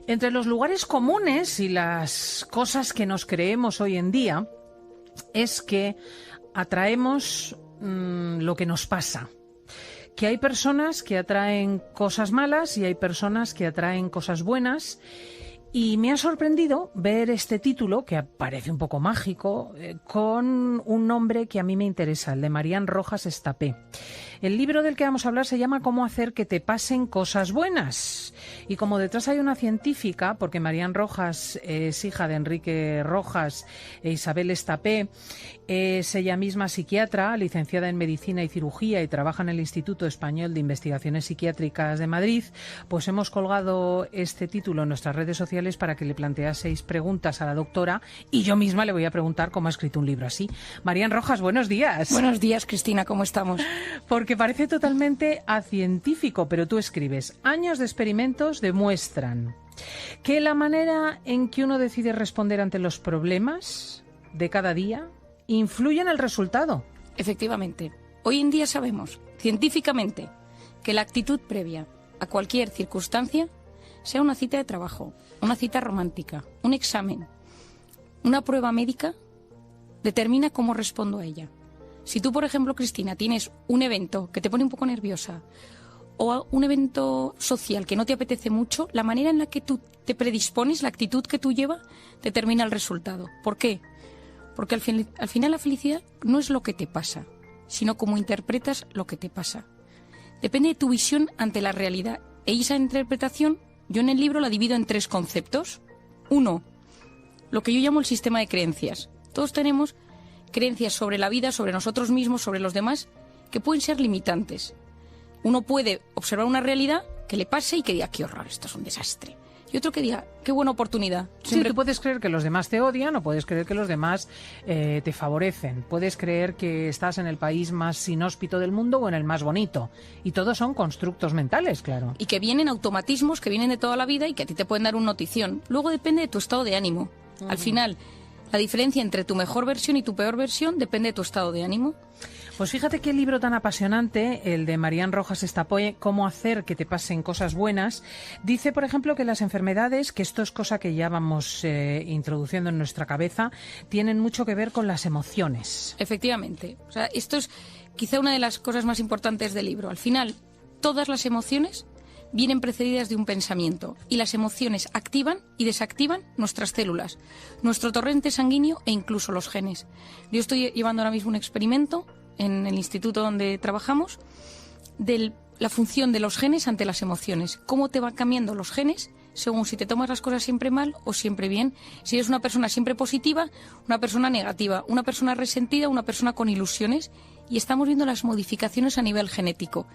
Entre los lugares comunes y las cosas que nos creemos hoy en día es que atraemos lo que nos pasa. Que hay personas que atraen cosas malas y hay personas que atraen cosas buenas. Y me ha sorprendido ver este título, que parece un poco mágico, con un nombre que a mí me interesa, el de Marian Rojas Estapé. El libro del que vamos a hablar se llama Cómo hacer que te pasen cosas buenas. Y como detrás hay una científica, porque Marian Rojas es hija de Enrique Rojas e Isabel Estapé, es ella misma psiquiatra, licenciada en Medicina y Cirugía y trabaja en el Instituto Español de Investigaciones Psiquiátricas de Madrid, pues hemos colgado este título en nuestras redes sociales para que le planteaseis preguntas a la doctora y yo misma le voy a preguntar cómo ha escrito un libro así. Marian Rojas, buenos días. Buenos días, Cristina, ¿cómo estamos? Porque parece totalmente acientífico, pero tú escribes, años de experimentos demuestran que la manera en que uno decide responder ante los problemas de cada día influye en el resultado. Efectivamente. Hoy en día sabemos, científicamente, que la actitud previa a cualquier circunstancia, sea una cita de trabajo, una cita romántica, un examen, una prueba médica, determina cómo respondo a ella. Si tú, por ejemplo, Cristina, tienes un evento que te pone un poco nerviosa o un evento social que no te apetece mucho, la manera en la que tú te predispones, la actitud que tú llevas, determina el resultado. ¿Por qué? Porque al final la felicidad no es lo que te pasa, sino cómo interpretas lo que te pasa. Depende de tu visión ante la realidad. Y esa interpretación, yo en el libro la divido en 3 conceptos. 1, lo que yo llamo el sistema de creencias. Todos tenemos creencias sobre la vida, sobre nosotros mismos, sobre los demás, que pueden ser limitantes. Uno puede observar una realidad que le pase y que diga, qué horror, esto es un desastre. Y otro que diga, qué buena oportunidad. Siempre... Sí, tú puedes creer que los demás te odian o puedes creer que los demás te favorecen. Puedes creer que estás en el país más inhóspito del mundo o en el más bonito. Y todos son constructos mentales, claro. Y que vienen automatismos, que vienen de toda la vida y que a ti te pueden dar una notición. Luego depende de tu estado de ánimo. Al final, la diferencia entre tu mejor versión y tu peor versión depende de tu estado de ánimo. Pues fíjate qué libro tan apasionante, el de Marian Rojas Estapé, Cómo hacer que te pasen cosas buenas. Dice, por ejemplo, que las enfermedades, que esto es cosa que ya vamos introduciendo en nuestra cabeza, tienen mucho que ver con las emociones. Efectivamente. O sea, esto es quizá una de las cosas más importantes del libro. Al final, todas las emociones vienen precedidas de un pensamiento y las emociones activan y desactivan nuestras células, nuestro torrente sanguíneo e incluso los genes. Yo estoy llevando ahora mismo un experimento en el instituto donde trabajamos de la función de los genes ante las emociones. Cómo te van cambiando los genes según si te tomas las cosas siempre mal o siempre bien. Si eres una persona siempre positiva, una persona negativa, una persona resentida, una persona con ilusiones. Y estamos viendo las modificaciones a nivel genético.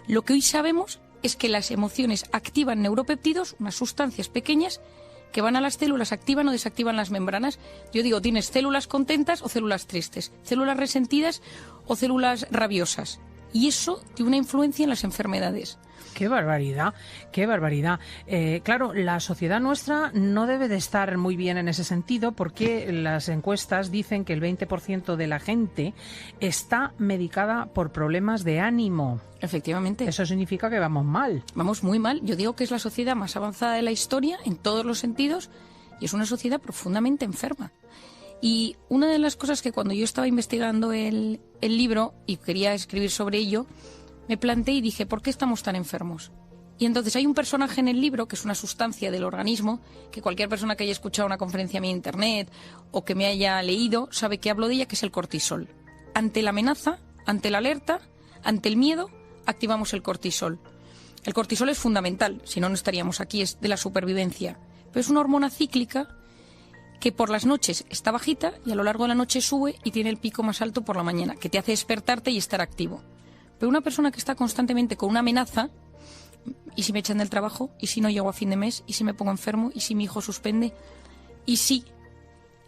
Lo que hoy sabemos es que las emociones activan neuropéptidos, unas sustancias pequeñas que van a las células, activan o desactivan las membranas. Yo digo, tienes células contentas o células tristes, células resentidas o células rabiosas. Y eso tiene una influencia en las enfermedades. ¡Qué barbaridad! ¡Qué barbaridad! Claro, la sociedad nuestra no debe de estar muy bien en ese sentido porque las encuestas dicen que el 20% de la gente está medicada por problemas de ánimo. Efectivamente. Eso significa que vamos mal. Vamos muy mal. Yo digo que es la sociedad más avanzada de la historia en todos los sentidos y es una sociedad profundamente enferma. Y una de las cosas que cuando yo estaba investigando el libro y quería escribir sobre ello, me planteé y dije, ¿por qué estamos tan enfermos? Y entonces hay un personaje en el libro, que es una sustancia del organismo, que cualquier persona que haya escuchado una conferencia mía en internet o que me haya leído sabe que hablo de ella, que es el cortisol. Ante la amenaza, ante la alerta, ante el miedo, activamos el cortisol. El cortisol es fundamental, si no, no estaríamos aquí, es de la supervivencia. Pero es una hormona cíclica que por las noches está bajita y a lo largo de la noche sube y tiene el pico más alto por la mañana, que te hace despertarte y estar activo. Pero una persona que está constantemente con una amenaza, ¿y si me echan del trabajo? ¿Y si no llego a fin de mes? ¿Y si me pongo enfermo? ¿Y si mi hijo suspende? ¿Y si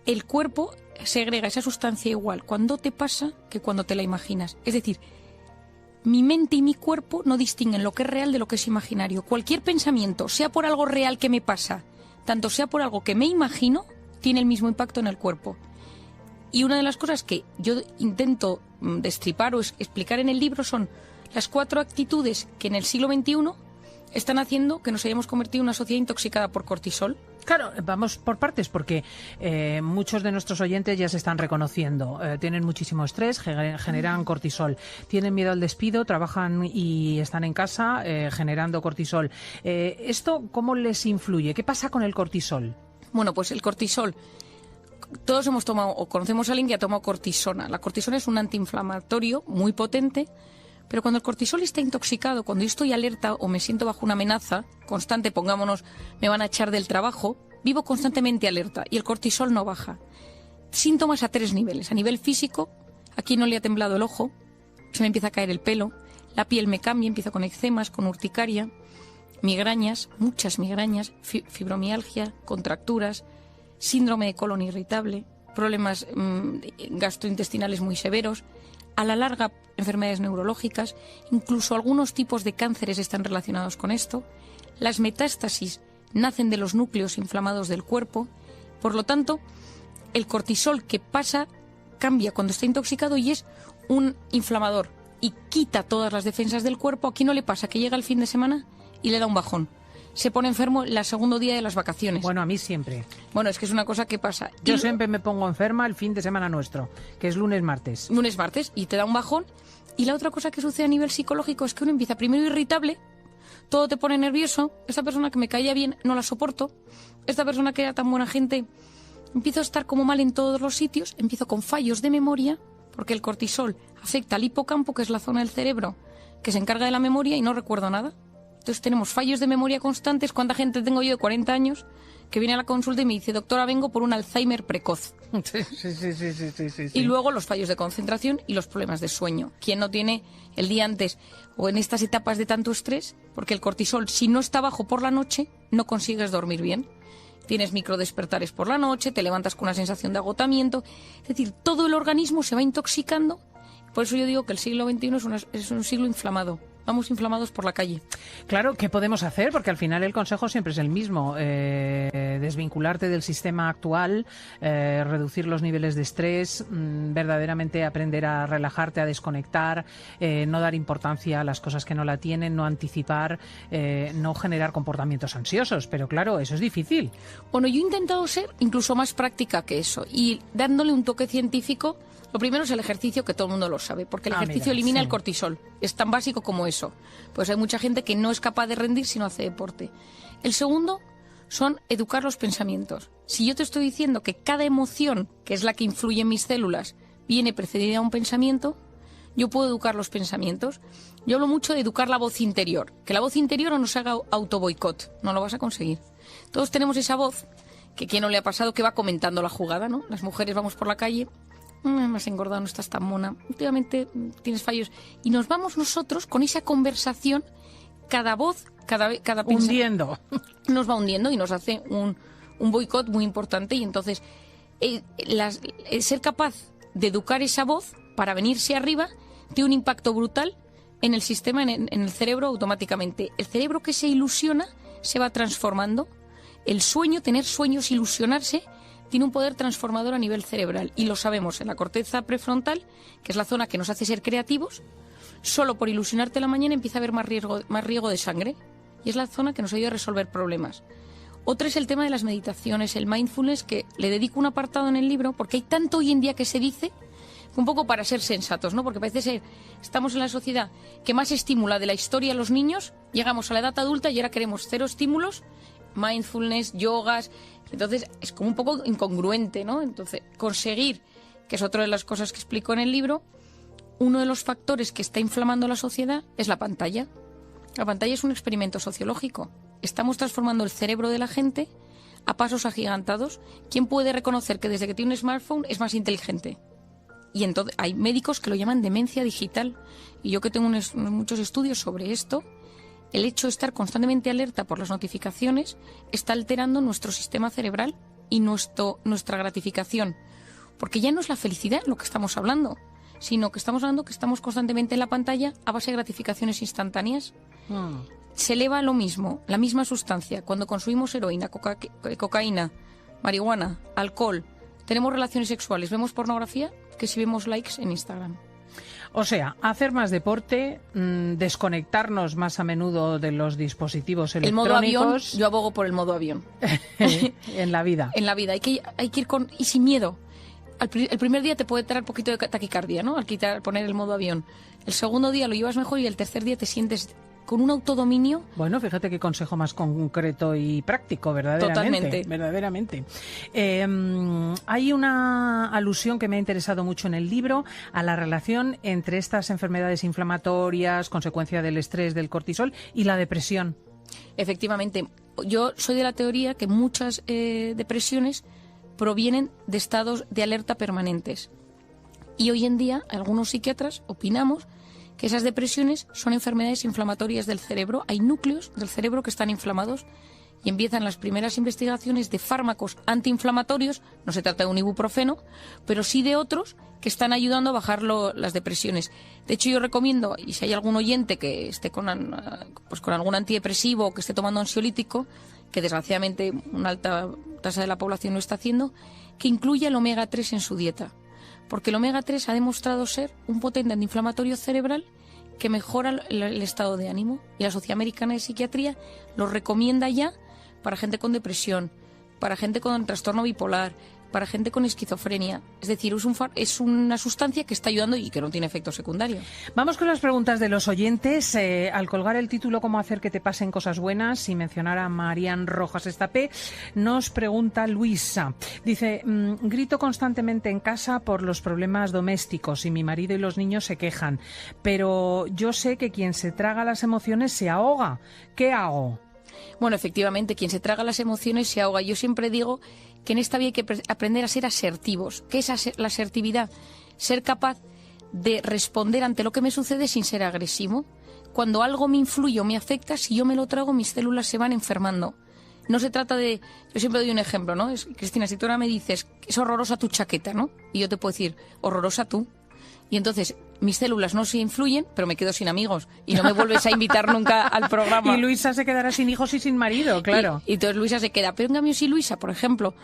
el cuerpo segrega esa sustancia igual cuando te pasa que cuando te la imaginas? Es decir, mi mente y mi cuerpo no distinguen lo que es real de lo que es imaginario. Cualquier pensamiento, sea por algo real que me pasa, tanto sea por algo que me imagino, tiene el mismo impacto en el cuerpo. Y una de las cosas que yo intento destripar o explicar en el libro son las 4 actitudes que en el siglo XXI están haciendo que nos hayamos convertido en una sociedad intoxicada por cortisol. Claro, vamos por partes porque muchos de nuestros oyentes ya se están reconociendo. Tienen muchísimo estrés, generan cortisol. Tienen miedo al despido, trabajan y están en casa generando cortisol. ¿Esto cómo les influye? ¿Qué pasa con el cortisol? Bueno, pues el cortisol, todos hemos tomado o conocemos a alguien que ha tomado cortisona. La cortisona es un antiinflamatorio muy potente, pero cuando el cortisol está intoxicado, cuando yo estoy alerta o me siento bajo una amenaza constante, pongámonos, me van a echar del trabajo, vivo constantemente alerta y el cortisol no baja. Síntomas a 3 niveles. A nivel físico, aquí no le ha temblado el ojo, se me empieza a caer el pelo, la piel me cambia, empiezo con eczemas, con urticaria, migrañas, muchas migrañas, fibromialgia, contracturas, síndrome de colon irritable, problemas gastrointestinales muy severos, a la larga enfermedades neurológicas, incluso algunos tipos de cánceres están relacionados con esto. Las metástasis nacen de los núcleos inflamados del cuerpo. Por lo tanto, el cortisol que pasa cambia cuando está intoxicado y es un inflamador y quita todas las defensas del cuerpo. Aquí no le pasa que llega el fin de semana y le da un bajón. Se pone enfermo el segundo día de las vacaciones. Bueno, a mí siempre. Bueno, es que es una cosa que pasa. Yo siempre me pongo enferma el fin de semana nuestro, que es lunes, martes. Lunes, martes, y te da un bajón. Y la otra cosa que sucede a nivel psicológico es que uno empieza primero irritable, todo te pone nervioso, esta persona que me caía bien no la soporto, esta persona que era tan buena gente, empiezo a estar como mal en todos los sitios, empiezo con fallos de memoria, porque el cortisol afecta al hipocampo, que es la zona del cerebro que se encarga de la memoria, y no recuerdo nada. Entonces tenemos fallos de memoria constantes. ¿Cuánta gente tengo yo de 40 años que viene a la consulta y me dice, doctora, vengo por un Alzheimer precoz? Sí. Y luego los fallos de concentración y los problemas de sueño. ¿Quién no tiene el día antes o en estas etapas de tanto estrés? Porque el cortisol, si no está bajo por la noche, no consigues dormir bien. Tienes microdespertares por la noche, te levantas con una sensación de agotamiento. Es decir, todo el organismo se va intoxicando. Por eso yo digo que el siglo XXI es un siglo inflamado. Vamos inflamados por la calle. Claro, ¿qué podemos hacer? Porque al final el consejo siempre es el mismo. Desvincularte del sistema actual, reducir los niveles de estrés, verdaderamente aprender a relajarte, a desconectar, no dar importancia a las cosas que no la tienen, no anticipar, no generar comportamientos ansiosos. Pero claro, eso es difícil. Bueno, yo he intentado ser incluso más práctica que eso y dándole un toque científico. Lo primero es el ejercicio, que todo el mundo lo sabe, porque el ejercicio elimina el cortisol. Es tan básico como eso. Pues hay mucha gente que no es capaz de rendir si no hace deporte. El segundo son educar los pensamientos. Si yo te estoy diciendo que cada emoción, que es la que influye en mis células, viene precedida a un pensamiento, yo puedo educar los pensamientos. Yo hablo mucho de educar la voz interior. Que la voz interior no nos haga autoboicot. No lo vas a conseguir. Todos tenemos esa voz, que quién no le ha pasado, que va comentando la jugada, ¿no? Las mujeres vamos por la calle... me has engordado, no estás tan mona, últimamente tienes fallos. Y nos vamos nosotros con esa conversación, cada voz, cada hundiendo. Nos va hundiendo y nos hace un boicot muy importante. Y entonces, ser capaz de educar esa voz para venirse arriba tiene un impacto brutal en el sistema, en el cerebro automáticamente. El cerebro que se ilusiona se va transformando. El sueño, tener sueños, ilusionarse, tiene un poder transformador a nivel cerebral. Y lo sabemos en la corteza prefrontal, que es la zona que nos hace ser creativos. Solo por ilusionarte la mañana empieza a haber más riego de sangre. Y es la zona que nos ayuda a resolver problemas. Otra es el tema de las meditaciones, el mindfulness, que le dedico un apartado en el libro, porque hay tanto hoy en día que se dice, un poco para ser sensatos, ¿no? Porque parece ser, estamos en la sociedad que más estimula de la historia a los niños, llegamos a la edad adulta y ahora queremos 0 estímulos, mindfulness, yogas. Entonces es como un poco incongruente, ¿no? Entonces, conseguir, que es otra de las cosas que explico en el libro, uno de los factores que está inflamando la sociedad es la pantalla. La pantalla es un experimento sociológico. Estamos transformando el cerebro de la gente a pasos agigantados. ¿Quién puede reconocer que desde que tiene un smartphone es más inteligente? Y entonces hay médicos que lo llaman demencia digital. Y yo que tengo muchos estudios sobre esto, el hecho de estar constantemente alerta por las notificaciones está alterando nuestro sistema cerebral y nuestra gratificación. Porque ya no es la felicidad lo que estamos hablando, sino que estamos hablando que estamos constantemente en la pantalla a base de gratificaciones instantáneas. Se eleva lo mismo, la misma sustancia, cuando consumimos heroína, cocaína, marihuana, alcohol, tenemos relaciones sexuales, vemos pornografía, que si vemos likes en Instagram. O sea, hacer más deporte, desconectarnos más a menudo de los dispositivos electrónicos. El modo avión, yo abogo por el modo avión. En la vida. En la vida. Hay que ir con... Y sin miedo. El primer día te puede traer un poquito de taquicardia, ¿no? Poner el modo avión. El segundo día lo llevas mejor y el tercer día te sientes con un autodominio. Bueno, fíjate qué consejo más concreto y práctico, verdaderamente. Totalmente. Verdaderamente. Hay una alusión que me ha interesado mucho en el libro a la relación entre estas enfermedades inflamatorias, consecuencia del estrés, del cortisol y la depresión. Efectivamente. Yo soy de la teoría que muchas depresiones provienen de estados de alerta permanentes. Y hoy en día, algunos psiquiatras opinamos que esas depresiones son enfermedades inflamatorias del cerebro. Hay núcleos del cerebro que están inflamados y empiezan las primeras investigaciones de fármacos antiinflamatorios. No se trata de un ibuprofeno, pero sí de otros que están ayudando a bajar las depresiones. De hecho, yo recomiendo, y si hay algún oyente que esté con algún antidepresivo o que esté tomando ansiolítico, que desgraciadamente una alta tasa de la población lo está haciendo, que incluya el omega 3 en su dieta. Porque el omega 3 ha demostrado ser un potente antiinflamatorio cerebral que mejora el estado de ánimo. Y la Sociedad Americana de Psiquiatría lo recomienda ya para gente con depresión, para gente con trastorno bipolar, para gente con esquizofrenia. Es decir, es una sustancia que está ayudando y que no tiene efecto secundario. Vamos con las preguntas de los oyentes. Al colgar el título "Cómo hacer que te pasen cosas buenas" y mencionar a Marian Rojas Estapé, nos pregunta Luisa. Dice, grito constantemente en casa por los problemas domésticos y mi marido y los niños se quejan, pero yo sé que quien se traga las emociones se ahoga. ¿Qué hago? Bueno, efectivamente, quien se traga las emociones se ahoga. Yo siempre digo que en esta vida hay que aprender a ser asertivos. ¿Qué es la asertividad? Ser capaz de responder ante lo que me sucede sin ser agresivo. Cuando algo me influye o me afecta, si yo me lo trago, mis células se van enfermando. No se trata de... Yo siempre doy un ejemplo, ¿no? Cristina, si tú ahora me dices, es horrorosa tu chaqueta, ¿no? Y yo te puedo decir, horrorosa tú. Y entonces mis células no se influyen, pero me quedo sin amigos y no me vuelves a invitar nunca al programa. Y Luisa se quedará sin hijos y sin marido, claro. Y entonces Luisa se queda. Pero en cambio, si Luisa, por ejemplo,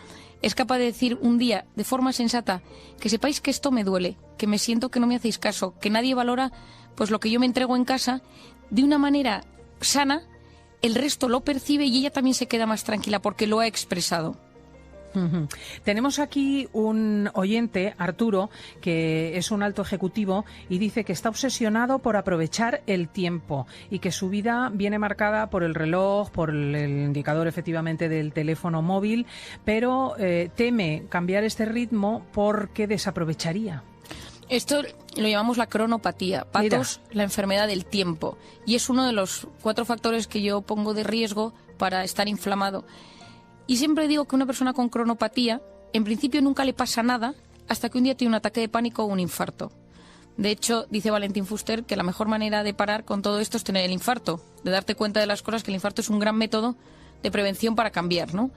es capaz de decir un día de forma sensata, que sepáis que esto me duele, que me siento que no me hacéis caso, que nadie valora pues lo que yo me entrego en casa, de una manera sana, el resto lo percibe y ella también se queda más tranquila porque lo ha expresado. Tenemos aquí un oyente, Arturo, que es un alto ejecutivo y dice que está obsesionado por aprovechar el tiempo y que su vida viene marcada por el reloj, por el indicador efectivamente del teléfono móvil, pero teme cambiar este ritmo porque desaprovecharía. Esto lo llamamos la cronopatía, patos, la enfermedad del tiempo, y es uno de los 4 factores que yo pongo de riesgo para estar inflamado. Y siempre digo que una persona con cronopatía, en principio nunca le pasa nada hasta que un día tiene un ataque de pánico o un infarto. De hecho, dice Valentín Fuster que la mejor manera de parar con todo esto es tener el infarto, de darte cuenta de las cosas, que el infarto es un gran método de prevención para cambiar, ¿no?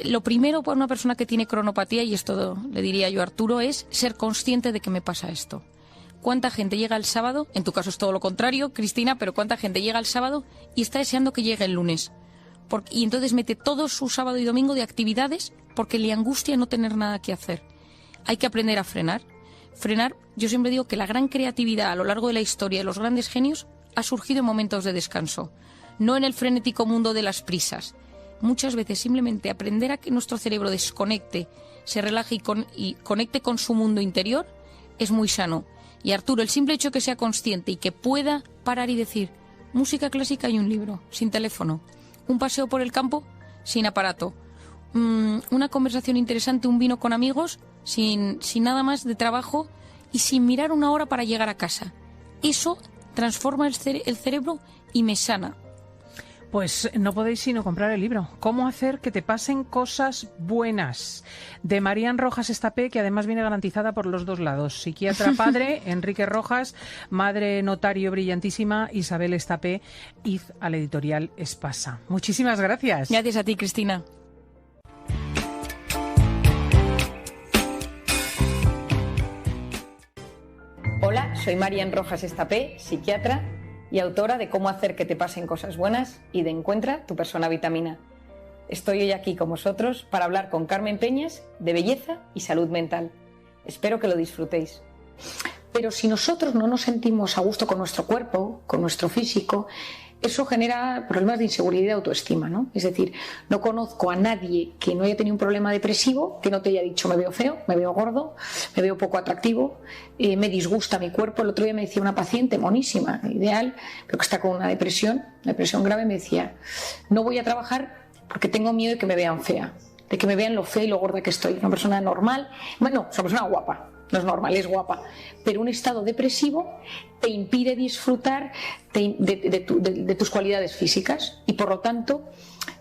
Lo primero para una persona que tiene cronopatía, y esto le diría yo a Arturo, es ser consciente de que me pasa esto. ¿Cuánta gente llega el sábado? En tu caso es todo lo contrario, Cristina, pero ¿cuánta gente llega el sábado y está deseando que llegue el lunes? Y entonces mete todo su sábado y domingo de actividades porque le angustia no tener nada que hacer. Hay que aprender a frenar. Frenar, yo siempre digo que la gran creatividad a lo largo de la historia de los grandes genios ha surgido en momentos de descanso, no en el frenético mundo de las prisas. Muchas veces simplemente aprender a que nuestro cerebro desconecte, se relaje y conecte con su mundo interior es muy sano. Y Arturo, el simple hecho que sea consciente y que pueda parar y decir música clásica y un libro, sin teléfono, un paseo por el campo sin aparato, una conversación interesante, un vino con amigos, sin nada más de trabajo y sin mirar una hora para llegar a casa. Eso transforma el cerebro y me sana. Pues no podéis sino comprar el libro "Cómo hacer que te pasen cosas buenas", de Marian Rojas Estapé, que además viene garantizada por los 2 lados. Psiquiatra padre, Enrique Rojas; madre notario brillantísima, Isabel Estapé. Id a la editorial Espasa. Muchísimas gracias. Gracias a ti, Cristina. Hola, soy Marian Rojas Estapé, psiquiatra y autora de Cómo hacer que te pasen cosas buenas y de Encuentra tu persona vitamina. Estoy hoy aquí con vosotros para hablar con Carmen Peñas de belleza y salud mental. Espero que lo disfrutéis. Pero si nosotros no nos sentimos a gusto con nuestro cuerpo, con nuestro físico, eso genera problemas de inseguridad y de autoestima, ¿no? Es decir, no conozco a nadie que no haya tenido un problema depresivo, que no te haya dicho me veo feo, me veo gordo, me veo poco atractivo, me disgusta mi cuerpo. El otro día me decía una paciente monísima, ideal, pero que está con una depresión grave, me decía, no voy a trabajar porque tengo miedo de que me vean fea, de que me vean lo fea y lo gorda que estoy. Una persona normal, bueno, es una persona guapa, no es normal, es guapa, pero un estado depresivo te impide disfrutar de tus cualidades físicas, y por lo tanto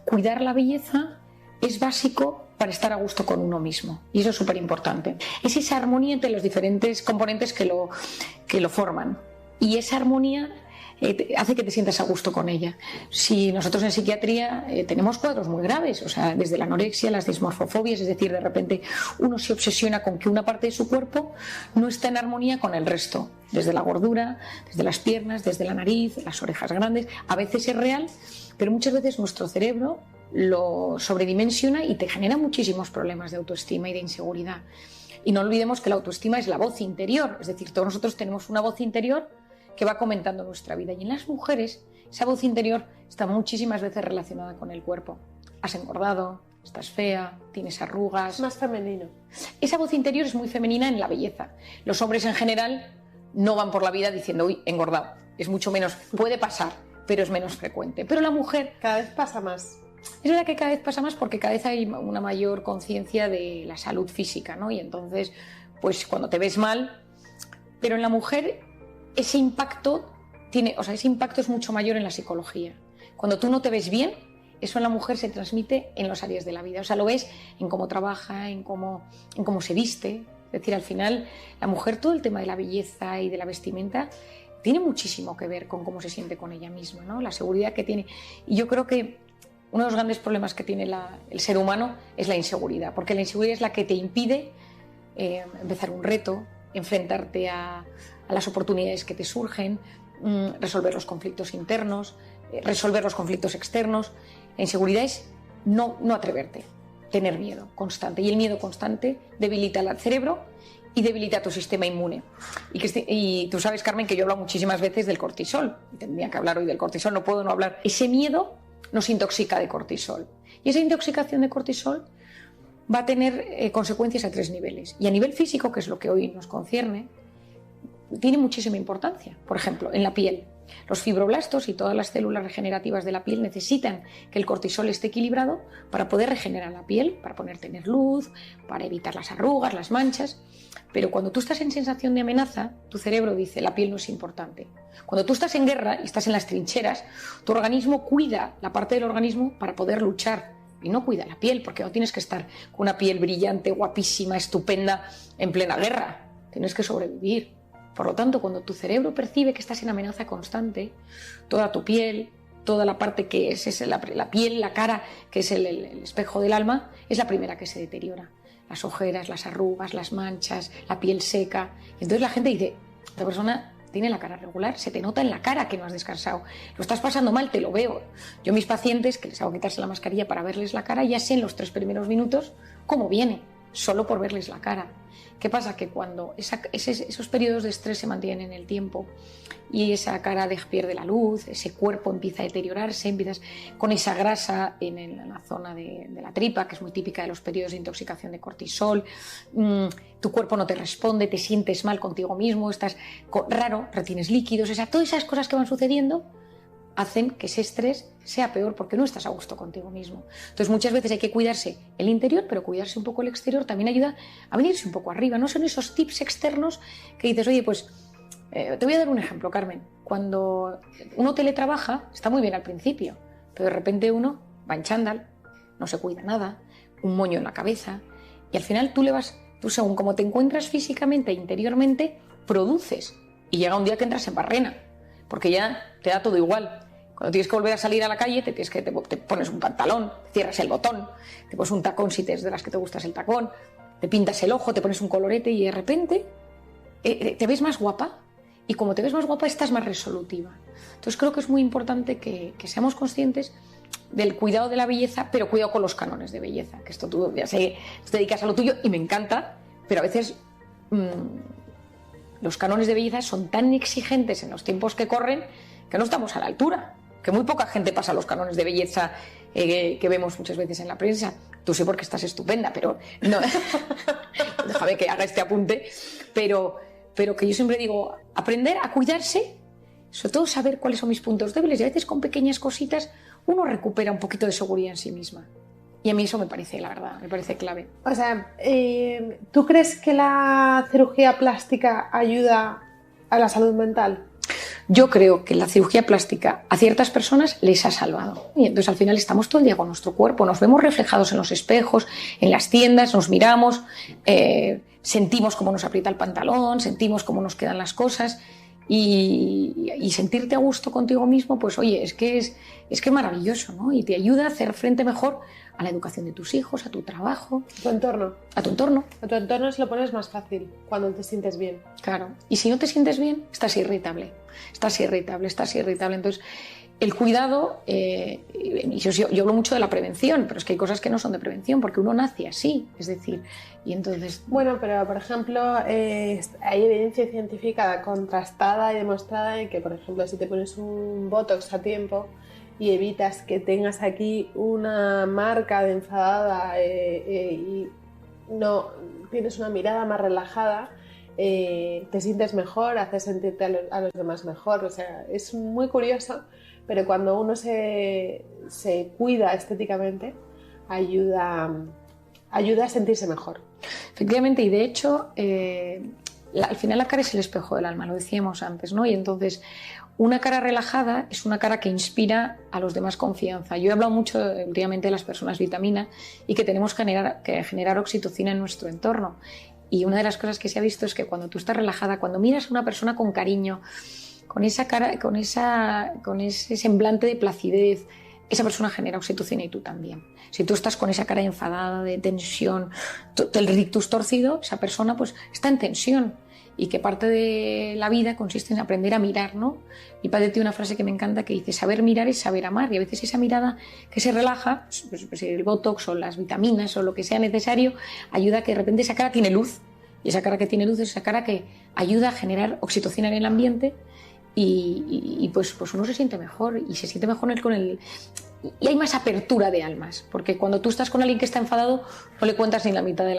cuidar la belleza es básico para estar a gusto con uno mismo, y eso es súper importante. Es esa armonía entre los diferentes componentes que lo forman, y esa armonía hace que te sientas a gusto con ella. Si nosotros en psiquiatría tenemos cuadros muy graves, o sea, desde la anorexia, las dismorfofobias, es decir, de repente uno se obsesiona con que una parte de su cuerpo no está en armonía con el resto, desde la gordura, desde las piernas, desde la nariz, las orejas grandes. A veces es real, pero muchas veces nuestro cerebro lo sobredimensiona y te genera muchísimos problemas de autoestima y de inseguridad. Y no olvidemos que la autoestima es la voz interior, es decir, todos nosotros tenemos una voz interior que va comentando nuestra vida, y en las mujeres esa voz interior está muchísimas veces relacionada con el cuerpo. Has engordado, estás fea, tienes arrugas. Es más femenino. Esa voz interior es muy femenina en la belleza. Los hombres en general no van por la vida diciendo uy, engordado. Es mucho menos, puede pasar, pero es menos frecuente. Pero la mujer cada vez pasa más. Es verdad que cada vez pasa más porque cada vez hay una mayor conciencia de la salud física, ¿no? Y entonces, pues cuando te ves mal, pero en la mujer ese impacto es mucho mayor en la psicología. Cuando tú no te ves bien, eso en la mujer se transmite en las áreas de la vida. O sea, lo ves en cómo trabaja, en cómo se viste. Es decir, al final, la mujer, todo el tema de la belleza y de la vestimenta tiene muchísimo que ver con cómo se siente con ella misma, ¿no? La seguridad que tiene. Y yo creo que uno de los grandes problemas que tiene el ser humano es la inseguridad, porque la inseguridad es la que te impide empezar un reto, enfrentarte a las oportunidades que te surgen, resolver los conflictos internos, resolver los conflictos externos. La inseguridad es no atreverte, tener miedo constante, y el miedo constante debilita al cerebro y debilita tu sistema inmune. Y tú sabes, Carmen, que yo hablo muchísimas veces del cortisol, y tendría que hablar hoy del cortisol, no puedo no hablar. Ese miedo nos intoxica de cortisol, y esa intoxicación de cortisol va a tener consecuencias a 3 niveles. Y a nivel físico, que es lo que hoy nos concierne, tiene muchísima importancia. Por ejemplo, en la piel, los fibroblastos y todas las células regenerativas de la piel necesitan que el cortisol esté equilibrado para poder regenerar la piel, para tener luz, para evitar las arrugas, las manchas. Pero cuando tú estás en sensación de amenaza, tu cerebro dice la piel no es importante. Cuando tú estás en guerra y estás en las trincheras, tu organismo cuida la parte del organismo para poder luchar, y no cuida la piel, porque no tienes que estar con una piel brillante, guapísima, estupenda en plena guerra. Tienes que sobrevivir. Por lo tanto, cuando tu cerebro percibe que estás en amenaza constante, toda tu piel, toda la parte que es la piel, la cara, que es el espejo del alma, es la primera que se deteriora. Las ojeras, las arrugas, las manchas, la piel seca. Y entonces la gente dice, esta persona tiene la cara regular, se te nota en la cara que no has descansado. Lo estás pasando mal, te lo veo. Yo a mis pacientes, que les hago quitarse la mascarilla para verles la cara, ya sé en los 3 primeros minutos cómo viene, solo por verles la cara. ¿Qué pasa? Que cuando esos periodos de estrés se mantienen en el tiempo y esa cara pierde la luz, ese cuerpo empieza a deteriorarse, empiezas con esa grasa en la zona de la tripa, que es muy típica de los periodos de intoxicación de cortisol, tu cuerpo no te responde, te sientes mal contigo mismo, estás raro, retienes líquidos, o sea, todas esas cosas que van sucediendo hacen que ese estrés sea peor porque no estás a gusto contigo mismo. Entonces muchas veces hay que cuidarse el interior, pero cuidarse un poco el exterior también ayuda a venirse un poco arriba. No son esos tips externos que dices, oye, pues te voy a dar un ejemplo, Carmen. Cuando uno teletrabaja, está muy bien al principio, pero de repente uno va en chándal, no se cuida nada, un moño en la cabeza, y al final tú según como te encuentras físicamente e interiormente, produces, y llega un día que entras en barrena, porque ya te da todo igual. Cuando tienes que volver a salir a la calle, te pones un pantalón, cierras el botón, te pones un tacón si es de las que te gustas el tacón, te pintas el ojo, te pones un colorete y de repente te ves más guapa, y como te ves más guapa estás más resolutiva. Entonces creo que es muy importante que seamos conscientes del cuidado de la belleza, pero cuidado con los cánones de belleza, que esto tú ya sé, te dedicas a lo tuyo y me encanta, pero a veces los cánones de belleza son tan exigentes en los tiempos que corren que no estamos a la altura, que muy poca gente pasa los cánones de belleza que vemos muchas veces en la prensa. Tú sí porque estás estupenda, pero no, déjame que haga este apunte, pero que yo siempre digo, aprender a cuidarse, sobre todo saber cuáles son mis puntos débiles, y a veces con pequeñas cositas uno recupera un poquito de seguridad en sí misma. Y a mí eso me parece, la verdad, me parece clave. O sea, ¿tú crees que la cirugía plástica ayuda a la salud mental? Yo creo que la cirugía plástica a ciertas personas les ha salvado. Y entonces al final estamos todo el día con nuestro cuerpo, nos vemos reflejados en los espejos, en las tiendas, nos miramos, sentimos cómo nos aprieta el pantalón, sentimos cómo nos quedan las cosas. Y sentirte a gusto contigo mismo, pues oye, es que es maravilloso, ¿no? Y te ayuda a hacer frente mejor a la educación de tus hijos, a tu trabajo. A tu entorno. A tu entorno. A tu entorno se lo pones más fácil cuando te sientes bien. Claro. Y si no te sientes bien, estás irritable. Entonces, el cuidado, yo hablo mucho de la prevención, pero es que hay cosas que no son de prevención, porque uno nace así, es decir, y entonces... Bueno, pero por ejemplo, hay evidencia científica contrastada y demostrada de que, por ejemplo, si te pones un Botox a tiempo y evitas que tengas aquí una marca de enfadada y no tienes una mirada más relajada, te sientes mejor, haces sentirte a los demás mejor. O sea, es muy curioso, pero cuando uno se cuida estéticamente, ayuda a sentirse mejor. Efectivamente, y de hecho, al final la cara es el espejo del alma, lo decíamos antes, ¿no? Y entonces, una cara relajada es una cara que inspira a los demás confianza. Yo he hablado mucho últimamente de las personas vitamina y que tenemos que generar oxitocina en nuestro entorno. Y una de las cosas que se ha visto es que cuando tú estás relajada, cuando miras a una persona con cariño, con esa cara, con ese semblante de placidez, esa persona genera oxitocina y tú también. Si tú estás con esa cara enfadada, de tensión, el rictus torcido, esa persona pues está en tensión. Y que parte de la vida consiste en aprender a mirar, ¿no? Mi padre tiene una frase que me encanta que dice: saber mirar es saber amar. Y a veces esa mirada que se relaja, pues el botox o las vitaminas o lo que sea necesario, ayuda a que de repente esa cara tiene luz. Y esa cara que tiene luz es esa cara que ayuda a generar oxitocina en el ambiente y pues uno se siente mejor y se siente mejor con el... Y hay más apertura de almas, porque cuando tú estás con alguien que está enfadado no le cuentas ni la mitad de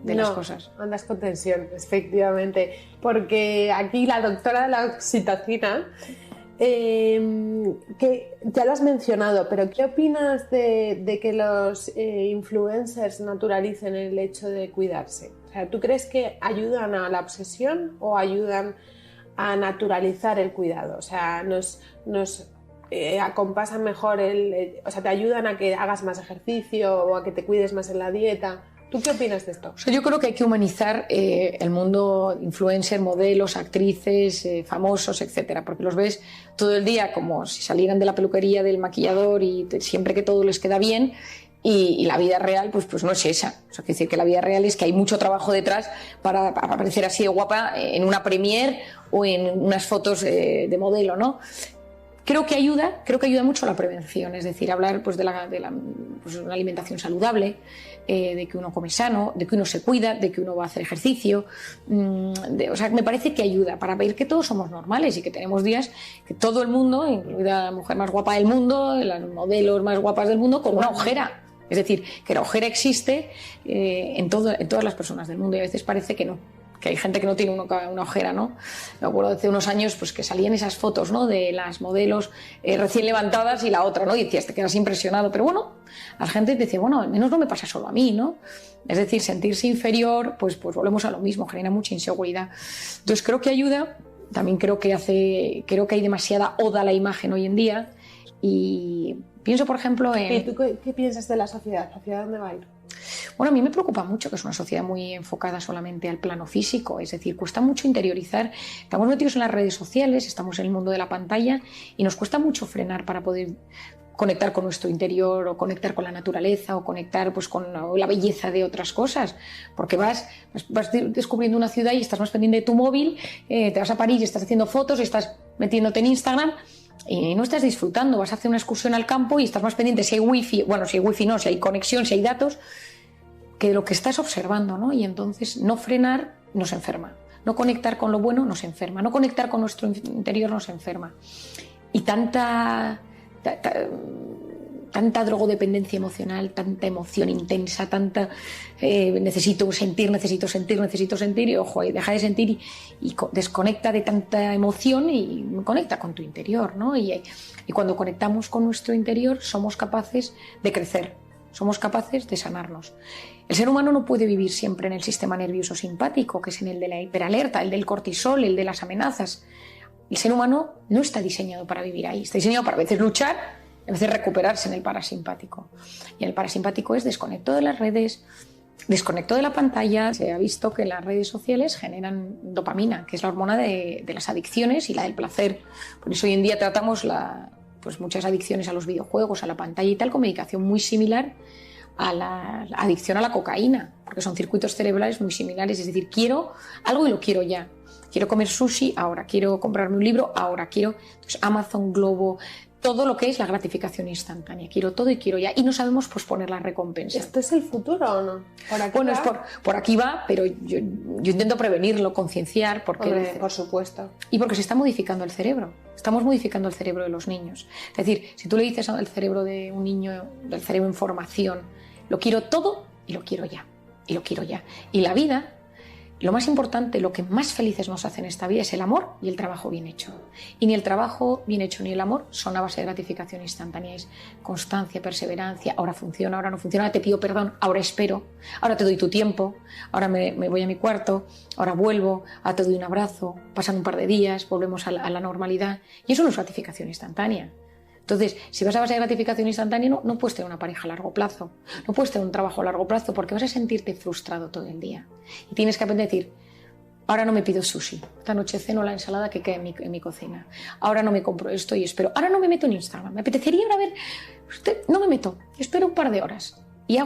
las cosas. No, andas con tensión, efectivamente, porque aquí la doctora de la oxitocina, que ya lo has mencionado, pero ¿qué opinas de que los influencers naturalicen el hecho de cuidarse? O sea, ¿tú crees que ayudan a la obsesión o ayudan a naturalizar el cuidado? O sea, nos acompasan mejor, o sea, te ayudan a que hagas más ejercicio o a que te cuides más en la dieta. ¿Tú qué opinas de esto? O sea, yo creo que hay que humanizar el mundo influencer, modelos, actrices, famosos, etcétera, porque los ves todo el día como si salieran de la peluquería, del maquillador y siempre que todo les queda bien. Y la vida real pues no es esa. O sea, quiere decir que la vida real es que hay mucho trabajo detrás para aparecer así de guapa en una premiere o en unas fotos de modelo, ¿no? Creo que ayuda mucho a la prevención, es decir, hablar pues, de una alimentación saludable, de que uno come sano, de que uno se cuida, de que uno va a hacer ejercicio. O sea, me parece que ayuda para ver que todos somos normales y que tenemos días que todo el mundo, incluida la mujer más guapa del mundo, las modelos más guapas del mundo, con una ojera. Es decir, que la ojera existe en todas las personas del mundo y a veces parece que no. Que hay gente que no tiene una ojera, ¿no? Me acuerdo hace unos años pues, que salían esas fotos, ¿no? De las modelos recién levantadas y la otra, ¿no? Y decías, te quedas impresionado. Pero bueno, la gente decía, bueno, al menos no me pasa solo a mí, ¿no? Es decir, sentirse inferior, pues volvemos a lo mismo, genera mucha inseguridad. Entonces creo que ayuda, también creo que hay demasiada oda a la imagen hoy en día y pienso, por ejemplo, en... ¿Y tú qué piensas de la sociedad? ¿Hacia dónde va a ir? Bueno, a mí me preocupa mucho que es una sociedad muy enfocada solamente al plano físico, es decir, cuesta mucho interiorizar, estamos metidos en las redes sociales, estamos en el mundo de la pantalla y nos cuesta mucho frenar para poder conectar con nuestro interior o conectar con la naturaleza o conectar pues, con la belleza de otras cosas, porque vas descubriendo una ciudad y estás más pendiente de tu móvil, te vas a París y estás haciendo fotos, estás metiéndote en Instagram y no estás disfrutando, vas a hacer una excursión al campo y estás más pendiente si hay wifi, bueno, si hay wifi no, si hay conexión, si hay datos, que de lo que estás observando, ¿no? Y entonces no frenar nos enferma. No conectar con lo bueno nos enferma, no conectar con nuestro interior nos enferma. Y tanta drogodependencia emocional, tanta emoción intensa, necesito sentir, y ojo, y deja de sentir y desconecta de tanta emoción y conecta con tu interior, ¿no? Y cuando conectamos con nuestro interior somos capaces de crecer, somos capaces de sanarnos. El ser humano no puede vivir siempre en el sistema nervioso simpático, que es en el de la hiperalerta, el del cortisol, el de las amenazas. El ser humano no está diseñado para vivir ahí, está diseñado para a veces luchar, a veces recuperarse en el parasimpático. Y el parasimpático es desconecto de las redes, desconecto de la pantalla. Se ha visto que las redes sociales generan dopamina, que es la hormona de las adicciones y la del placer. Por eso hoy en día tratamos muchas adicciones a los videojuegos, a la pantalla y tal, con medicación muy similar a la adicción a la cocaína, porque son circuitos cerebrales muy similares. Es decir, quiero algo y lo quiero ya. Quiero comer sushi ahora, quiero comprarme un libro ahora, entonces Amazon, Globo, todo lo que es la gratificación instantánea. Quiero todo y quiero ya. Y no sabemos posponer la recompensa. ¿Esto es el futuro o no? Bueno, por aquí va, pero yo intento prevenirlo, concienciar. Hombre, por supuesto. Y porque se está modificando el cerebro. Estamos modificando el cerebro de los niños. Es decir, si tú le dices al cerebro de un niño, del cerebro en formación, lo quiero todo y lo quiero ya. Y lo quiero ya. Y la vida... Lo más importante, lo que más felices nos hace en esta vida es el amor y el trabajo bien hecho. Y ni el trabajo bien hecho ni el amor son a base de gratificación instantánea. Es constancia, perseverancia, ahora funciona, ahora no funciona, ahora te pido perdón, ahora espero, ahora te doy tu tiempo, ahora me voy a mi cuarto, ahora vuelvo, ahora te doy un abrazo, pasan un par de días, volvemos a la normalidad. Y eso no es gratificación instantánea. Entonces, si vas a base de gratificación instantánea, no puedes tener una pareja a largo plazo, no puedes tener un trabajo a largo plazo porque vas a sentirte frustrado todo el día. Y tienes que aprender a decir, ahora no me pido sushi, esta noche ceno la ensalada que queda en mi cocina, ahora no me compro esto y espero, ahora no me meto en Instagram, me apetecería ahora ver, no me meto, espero un par de horas y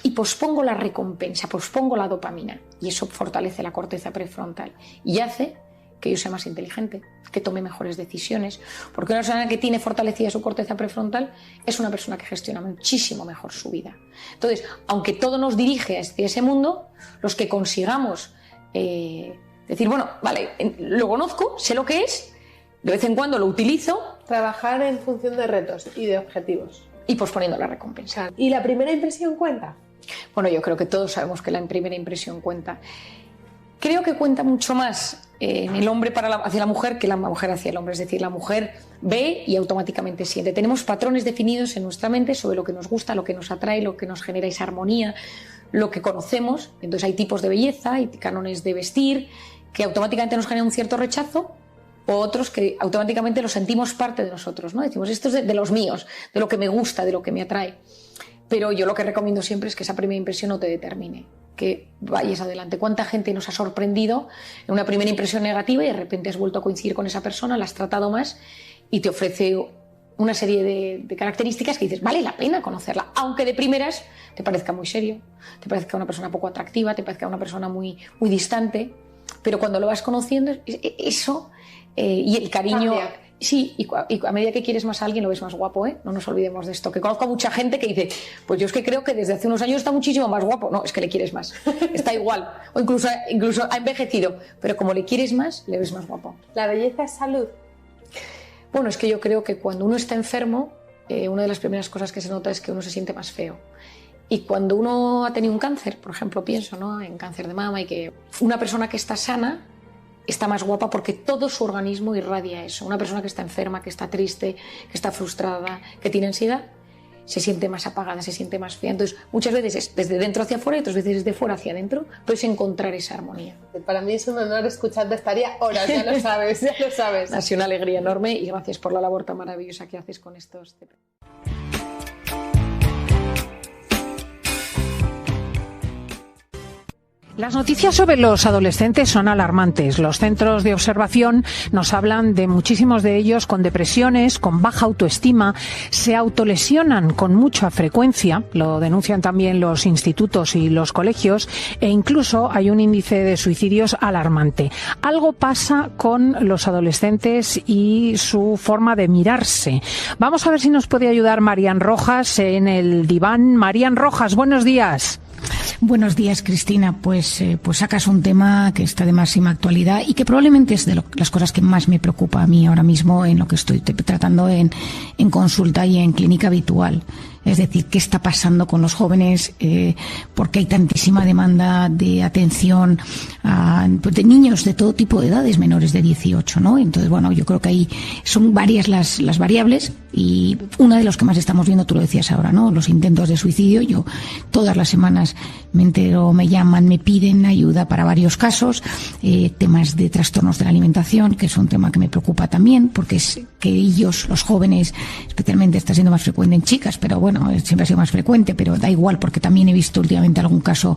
y pospongo la recompensa, pospongo la dopamina y eso fortalece la corteza prefrontal y hace que yo sea más inteligente, que tome mejores decisiones, porque una persona que tiene fortalecida su corteza prefrontal es una persona que gestiona muchísimo mejor su vida. Entonces, aunque todo nos dirige hacia ese mundo, los que consigamos decir, bueno, vale, lo conozco, sé lo que es, de vez en cuando lo utilizo. Trabajar en función de retos y de objetivos. Y posponiendo la recompensa. ¿Y la primera impresión cuenta? Bueno, yo creo que todos sabemos que la primera impresión cuenta. Creo que cuenta mucho más en el hombre hacia la mujer que la mujer hacia el hombre. Es decir, la mujer ve y automáticamente siente. Tenemos patrones definidos en nuestra mente sobre lo que nos gusta, lo que nos atrae, lo que nos genera esa armonía, lo que conocemos. Entonces hay tipos de belleza, hay cánones de vestir que automáticamente nos generan un cierto rechazo o otros que automáticamente los sentimos parte de nosotros, ¿no? Decimos, esto es de los míos, de lo que me gusta, de lo que me atrae. Pero yo lo que recomiendo siempre es que esa primera impresión no te determine, que vayas adelante. ¿Cuánta gente nos ha sorprendido en una primera impresión negativa y de repente has vuelto a coincidir con esa persona, la has tratado más y te ofrece una serie de características que dices, vale la pena conocerla, aunque de primeras te parezca muy serio, te parezca una persona poco atractiva, te parezca una persona muy, muy distante, pero cuando lo vas conociendo, eso y el cariño... Cambia. Sí, y a medida que quieres más a alguien lo ves más guapo, ¿eh? No nos olvidemos de esto. Que conozco a mucha gente que dice, pues yo es que creo que desde hace unos años está muchísimo más guapo. No, es que le quieres más. Está igual. O incluso ha envejecido. Pero como le quieres más, le ves más guapo. ¿La belleza es salud? Bueno, es que yo creo que cuando uno está enfermo, una de las primeras cosas que se nota es que uno se siente más feo. Y cuando uno ha tenido un cáncer, por ejemplo, pienso, ¿no?, en cáncer de mama, y que una persona que está sana está más guapa porque todo su organismo irradia eso. Una persona que está enferma, que está triste, que está frustrada, que tiene ansiedad, se siente más apagada, se siente más fea. Entonces, muchas veces es desde dentro hacia afuera y otras veces desde fuera hacia adentro, puedes encontrar esa armonía. Para mí es un honor escucharte, estaría horas, ya lo sabes, ya lo sabes. Ha sido una alegría enorme y gracias por la labor tan maravillosa que haces con estos temas. Las noticias sobre los adolescentes son alarmantes. Los centros de observación nos hablan de muchísimos de ellos con depresiones, con baja autoestima, se autolesionan con mucha frecuencia, lo denuncian también los institutos y los colegios, e incluso hay un índice de suicidios alarmante. Algo pasa con los adolescentes y su forma de mirarse. Vamos a ver si nos puede ayudar Marían Rojas en el diván. Marían Rojas, buenos días. Buenos días, Cristina. Pues sacas un tema que está de máxima actualidad y que probablemente es de las cosas que más me preocupa a mí ahora mismo en lo que estoy tratando en consulta y en clínica habitual. Es decir, ¿qué está pasando con los jóvenes? ¿Por qué hay tantísima demanda de atención de niños de todo tipo de edades, menores de 18, ¿no? Entonces, bueno, yo creo que ahí son varias las variables y una de los que más estamos viendo, tú lo decías ahora, ¿no? Los intentos de suicidio. Yo todas las semanas me entero, me llaman, me piden ayuda para varios casos. Temas de trastornos de la alimentación, que es un tema que me preocupa también, porque es que ellos, los jóvenes, especialmente está siendo más frecuente en chicas, pero bueno, siempre ha sido más frecuente, pero da igual, porque también he visto últimamente algún caso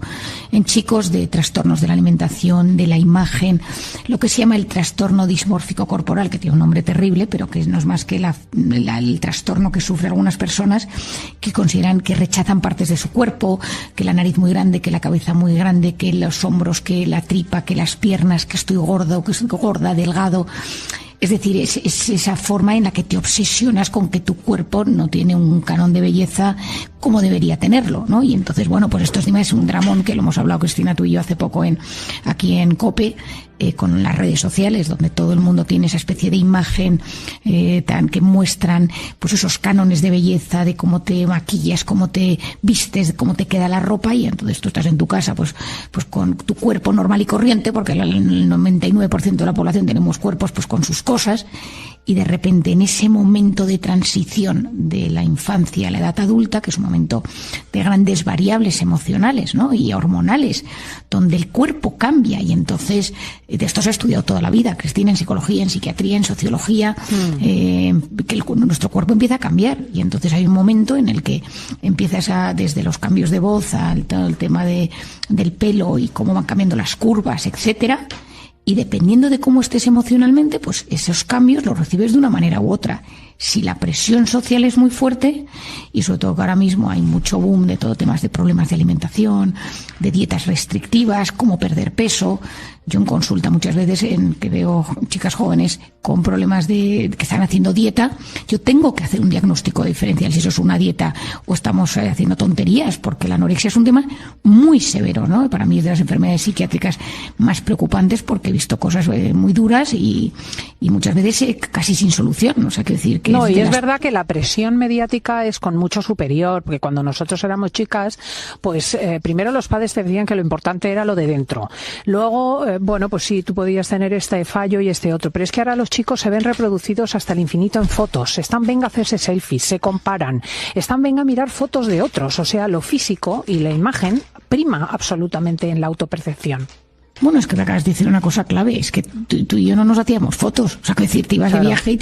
en chicos de trastornos de la alimentación, de la imagen, lo que se llama el trastorno dismórfico corporal, que tiene un nombre terrible, pero que no es más que el trastorno que sufren algunas personas que consideran que rechazan partes de su cuerpo, que la nariz muy grande, que la cabeza muy grande, que los hombros, que la tripa, que las piernas, que estoy gordo, que estoy gorda, delgado. Es decir, es esa forma en la que te obsesionas con que tu cuerpo no tiene un canon de belleza como debería tenerlo, ¿no? Y entonces, bueno, pues esto es un dramón que lo hemos hablado, Cristina, tú y yo hace poco aquí en COPE, con las redes sociales, donde todo el mundo tiene esa especie de imagen que muestran pues esos cánones de belleza, de cómo te maquillas, cómo te vistes, de cómo te queda la ropa, y entonces tú estás en tu casa pues con tu cuerpo normal y corriente, porque el 99% de la población tenemos cuerpos pues con sus cosas, y de repente en ese momento de transición de la infancia a la edad adulta, que es un momento de grandes variables emocionales, ¿no? Y hormonales, donde el cuerpo cambia, y entonces de esto se ha estudiado toda la vida, Cristina, en psicología, en psiquiatría, en sociología, que nuestro cuerpo empieza a cambiar, y entonces hay un momento en el que empiezas desde los cambios de voz al todo el tema del pelo y cómo van cambiando las curvas, etcétera. Y dependiendo de cómo estés emocionalmente, pues esos cambios los recibes de una manera u otra. Si la presión social es muy fuerte, y sobre todo que ahora mismo hay mucho boom de todo temas de problemas de alimentación, de dietas restrictivas, cómo perder peso. Yo en consulta muchas veces que veo chicas jóvenes con problemas que están haciendo dieta, yo tengo que hacer un diagnóstico diferencial si eso es una dieta o estamos haciendo tonterías, porque la anorexia es un tema muy severo, ¿no? Para mí es de las enfermedades psiquiátricas más preocupantes, porque he visto cosas muy duras y muchas veces casi sin solución. O sea, quiero decir que no, y es verdad que la presión mediática es con mucho superior, porque cuando nosotros éramos chicas, pues primero los padres te decían que lo importante era lo de dentro. Luego, bueno, pues sí, tú podías tener este fallo y este otro, pero es que ahora los chicos se ven reproducidos hasta el infinito en fotos. Venga a hacerse selfies, se comparan, venga a mirar fotos de otros. O sea, lo físico y la imagen prima absolutamente en la autopercepción. Bueno, es que me acabas de decir una cosa clave, es que tú y yo no nos hacíamos fotos. O sea, que decir, te ibas de viaje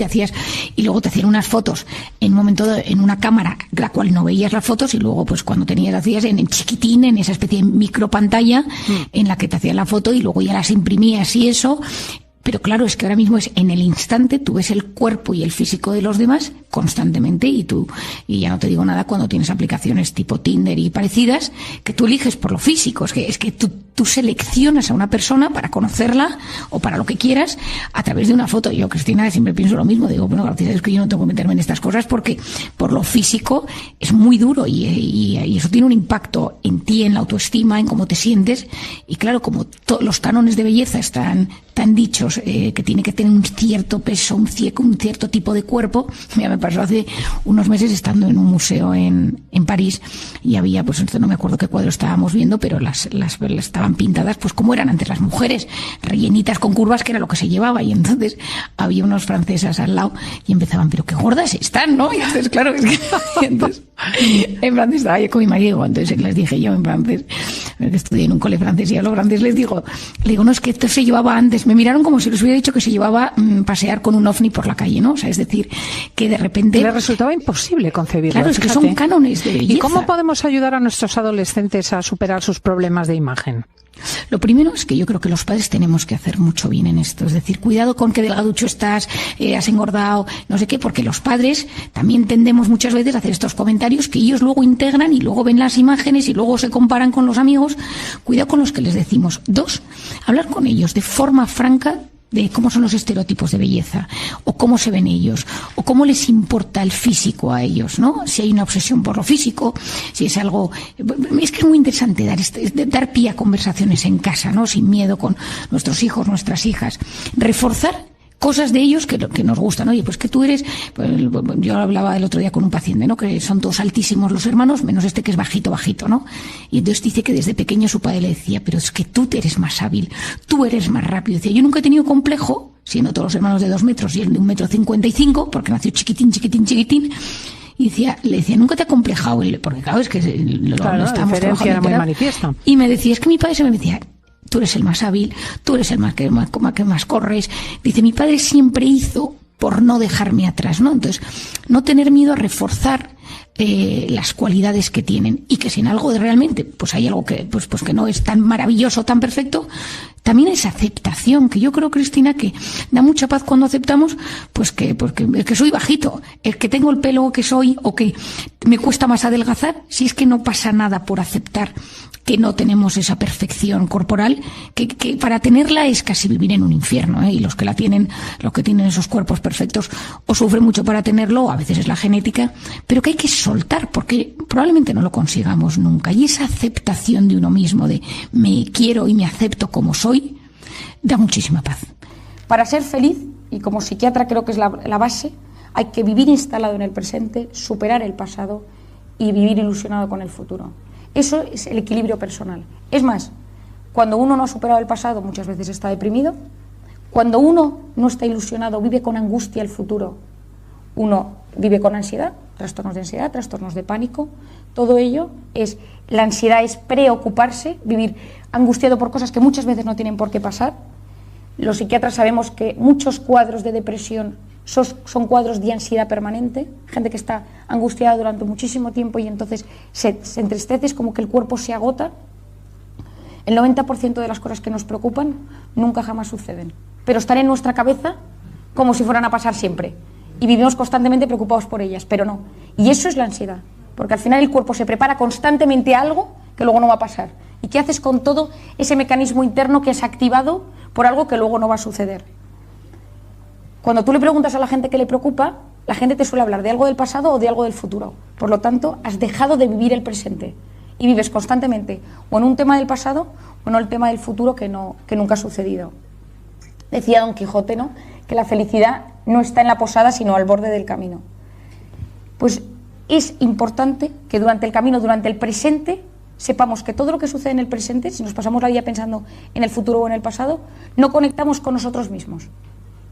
y luego te hacían unas fotos en un momento en una cámara, la cual no veías las fotos, y luego pues cuando hacías en chiquitín, en esa especie de micropantalla en la que te hacían la foto y luego ya las imprimías y eso. Pero claro, es que ahora mismo es en el instante, tú ves el cuerpo y el físico de los demás constantemente, y ya no te digo nada cuando tienes aplicaciones tipo Tinder y parecidas, que tú eliges por lo físico. Es que tú seleccionas a una persona para conocerla o para lo que quieras a través de una foto. Yo, Cristina, siempre pienso lo mismo. Digo, bueno, gracias a Dios que yo no tengo que meterme en estas cosas, porque por lo físico es muy duro y eso tiene un impacto en ti, en la autoestima, en cómo te sientes. Y claro, como los cánones de belleza están tan dichos, que tiene que tener un cierto peso, un cierto tipo de cuerpo. Mira, me pasó hace unos meses estando en un museo en París, y había, pues no me acuerdo qué cuadro estábamos viendo, pero las estaban pintadas pues como eran antes las mujeres, rellenitas con curvas, que era lo que se llevaba. Y entonces había unos francesas al lado y empezaban, pero qué gordas están, ¿no? Y entonces, claro, es que entonces, en francés estaba yo con mi marido, entonces les dije yo en francés, que estudié en un cole francés, y a los franceses les digo, no, es que esto se llevaba antes. Me miraron como si les hubiera dicho que se llevaba pasear con un ovni por la calle, ¿no? O sea, es decir, que de repente les resultaba imposible concebirlo. Claro, es que son cánones de belleza. ¿Y cómo podemos ayudar a nuestros adolescentes a superar sus problemas de imagen? Lo primero es que yo creo que los padres tenemos que hacer mucho bien en esto. Es decir, cuidado con qué delgaducho estás, has engordado, no sé qué, porque los padres también tendemos muchas veces a hacer estos comentarios que ellos luego integran y luego ven las imágenes y luego se comparan con los amigos. Cuidado con los que les decimos. 2, hablar con ellos de forma franca de cómo son los estereotipos de belleza, o cómo se ven ellos, o cómo les importa el físico a ellos, ¿no? Si hay una obsesión por lo físico, si es algo... Es que es muy interesante dar pie a conversaciones en casa, ¿no? Sin miedo, con nuestros hijos, nuestras hijas. Reforzar cosas de ellos que nos gustan. Oye, pues que tú eres... Pues, yo hablaba el otro día con un paciente, ¿no? Que son todos altísimos los hermanos, menos este que es bajito, ¿no? Y entonces dice que desde pequeño su padre le decía, pero es que tú eres más hábil, tú eres más rápido. Decía, yo nunca he tenido complejo, siendo todos los hermanos de 2 metros y él de 1,55 m, porque nació chiquitín. Y le decía, nunca te ha complejado, porque claro, es que lo estábamos trabajando. Era muy manifiesta. Y me decía, es que mi padre se me decía... Tú eres el más hábil, tú eres el que más corres. Dice, mi padre siempre hizo por no dejarme atrás, ¿no? Entonces, no tener miedo a reforzar las cualidades que tienen, y que si en algo realmente pues hay algo que pues que no es tan maravilloso, tan perfecto, también esa aceptación, que yo creo, Cristina, que da mucha paz cuando aceptamos pues que soy bajito, el que tengo el pelo que soy, o que me cuesta más adelgazar, si es que no pasa nada por aceptar que no tenemos esa perfección corporal, que para tenerla es casi vivir en un infierno, y los que la tienen, los que tienen esos cuerpos perfectos, o sufren mucho para tenerlo, o a veces es la genética, pero que hay que soltar, porque probablemente no lo consigamos nunca. Y esa aceptación de uno mismo, de me quiero y me acepto como soy, da muchísima paz. Para ser feliz, y como psiquiatra creo que es la base, hay que vivir instalado en el presente, superar el pasado y vivir ilusionado con el futuro. Eso es el equilibrio personal. Es más, cuando uno no ha superado el pasado, muchas veces está deprimido. Cuando uno no está ilusionado, vive con angustia el futuro. Uno vive con ansiedad, trastornos de ansiedad, trastornos de pánico. Todo ello es, la ansiedad es preocuparse, vivir angustiado por cosas que muchas veces no tienen por qué pasar. Los psiquiatras sabemos que muchos cuadros de depresión son cuadros de ansiedad permanente, gente que está angustiada durante muchísimo tiempo y entonces se entristece, es como que el cuerpo se agota. El 90% de las cosas que nos preocupan nunca jamás suceden, pero están en nuestra cabeza como si fueran a pasar siempre, y vivimos constantemente preocupados por ellas, pero no. Y eso es la ansiedad, porque al final el cuerpo se prepara constantemente a algo que luego no va a pasar. ¿Y qué haces con todo ese mecanismo interno que has activado por algo que luego no va a suceder? Cuando tú le preguntas a la gente qué le preocupa, la gente te suele hablar de algo del pasado o de algo del futuro. Por lo tanto, has dejado de vivir el presente y vives constantemente o en un tema del pasado o en el tema del futuro que nunca ha sucedido. Decía Don Quijote, ¿no?, que la felicidad no está en la posada sino al borde del camino. Pues es importante que durante el camino, durante el presente, sepamos que todo lo que sucede en el presente, si nos pasamos la vida pensando en el futuro o en el pasado, no conectamos con nosotros mismos.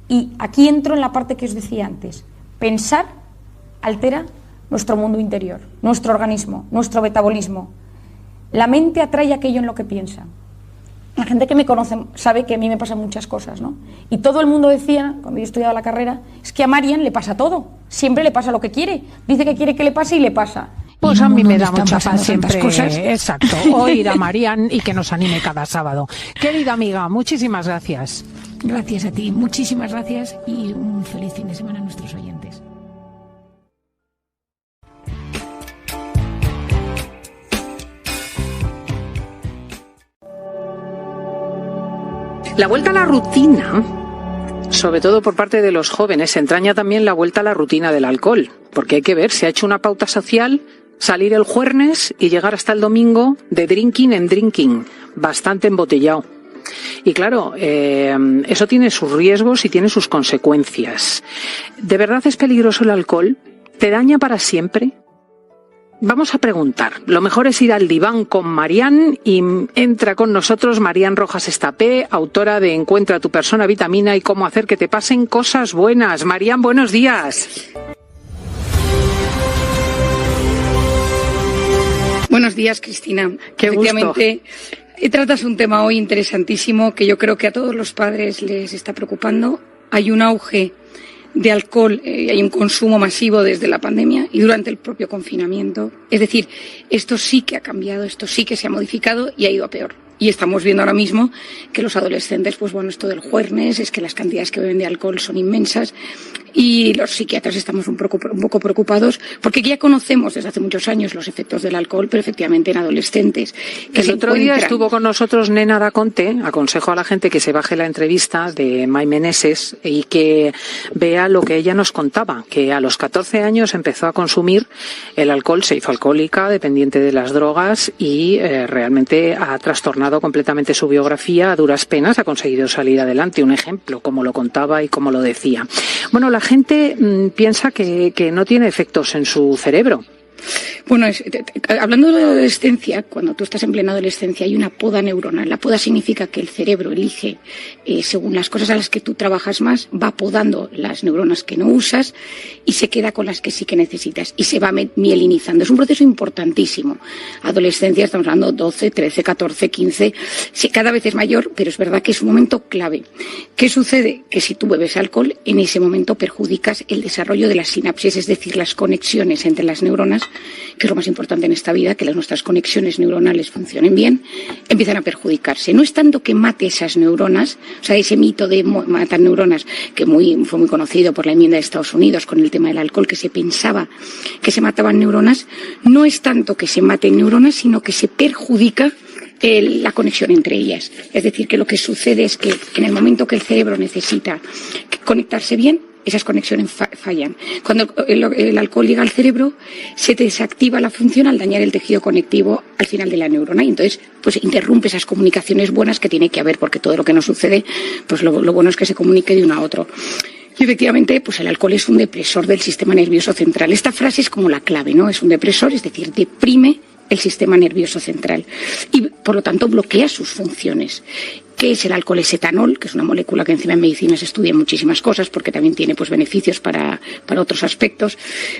Y aquí entro en la parte que os decía antes. Pensar altera nuestro mundo interior, nuestro organismo, nuestro metabolismo. La mente atrae aquello en lo que piensa. La gente que me conoce sabe que a mí me pasan muchas cosas, ¿no? Y todo el mundo decía, cuando yo estudiaba la carrera, es que a Marian le pasa todo. Siempre le pasa lo que quiere. Dice que quiere que le pase y le pasa. Pues a mí me da mucha paz siempre, cosas. Exacto, oír a Marian y que nos anime cada sábado. Querida amiga, muchísimas gracias. Gracias a ti, muchísimas gracias y un feliz fin de semana a nuestros oyentes. La vuelta a la rutina, sobre todo por parte de los jóvenes, entraña también la vuelta a la rutina del alcohol, porque hay que ver, se ha hecho una pauta social, salir el jueves y llegar hasta el domingo de drinking en drinking, bastante embotellado. Y claro, eso tiene sus riesgos y tiene sus consecuencias. ¿De verdad es peligroso el alcohol? ¿Te daña para siempre? Vamos a preguntar. Lo mejor es ir al diván con Marian y entra con nosotros Marian Rojas Estapé, autora de Encuentra tu persona vitamina y cómo hacer que te pasen cosas buenas. Marian, buenos días. Buenos días, Cristina. Qué Efectivamente, tratas un tema hoy interesantísimo que yo creo que a todos los padres les está preocupando. Hay un auge de alcohol, hay un consumo masivo desde la pandemia y durante el propio confinamiento. Es decir, esto sí que ha cambiado, esto sí que se ha modificado y ha ido a peor. Y estamos viendo ahora mismo que los adolescentes, pues bueno, esto del juernes, es que las cantidades que beben de alcohol son inmensas y los psiquiatras estamos un poco preocupados porque ya conocemos desde hace muchos años los efectos del alcohol, pero efectivamente en adolescentes. El otro día estuvo con nosotros Nena Daconte. Aconsejo a la gente que se baje la entrevista de May Meneses y que vea lo que ella nos contaba, que a los 14 años empezó a consumir el alcohol, se hizo alcohólica, dependiente de las drogas y realmente ha trastornado completamente su biografía. A duras penas ha conseguido salir adelante. Un ejemplo, como lo contaba y como lo decía. Bueno, la gente piensa que no tiene efectos en su cerebro. Bueno, hablando de la adolescencia, cuando tú estás en plena adolescencia hay una poda neuronal. La poda significa que el cerebro elige, según las cosas a las que tú trabajas más, va podando las neuronas que no usas y se queda con las que sí que necesitas y se va mielinizando. Es un proceso importantísimo. Adolescencia, estamos hablando 12, 13, 14, 15, sí, cada vez es mayor, pero es verdad que es un momento clave. ¿Qué sucede? Que si tú bebes alcohol, en ese momento perjudicas el desarrollo de las sinapsis, es decir, las conexiones entre las neuronas, que es lo más importante en esta vida, que nuestras conexiones neuronales funcionen bien, empiezan a perjudicarse. No es tanto que mate esas neuronas, o sea, ese mito de matar neuronas, que fue muy conocido por la enmienda de Estados Unidos con el tema del alcohol, que se pensaba que se mataban neuronas, no es tanto que se maten neuronas, sino que se perjudica la conexión entre ellas. Es decir, que lo que sucede es que en el momento que el cerebro necesita conectarse bien, esas conexiones fallan. Cuando el alcohol llega al cerebro, se desactiva la función al dañar el tejido conectivo al final de la neurona y entonces pues interrumpe esas comunicaciones buenas que tiene que haber, porque todo lo que nos sucede, pues lo bueno es que se comunique de uno a otro. Y efectivamente, pues el alcohol es un depresor del sistema nervioso central. Esta frase es como la clave, ¿no? Es un depresor, es decir, deprime el sistema nervioso central y, por lo tanto, bloquea sus funciones. ¿Qué es el alcohol? Es etanol, que es una molécula que encima en medicina se estudia muchísimas cosas porque también tiene pues beneficios para otros aspectos,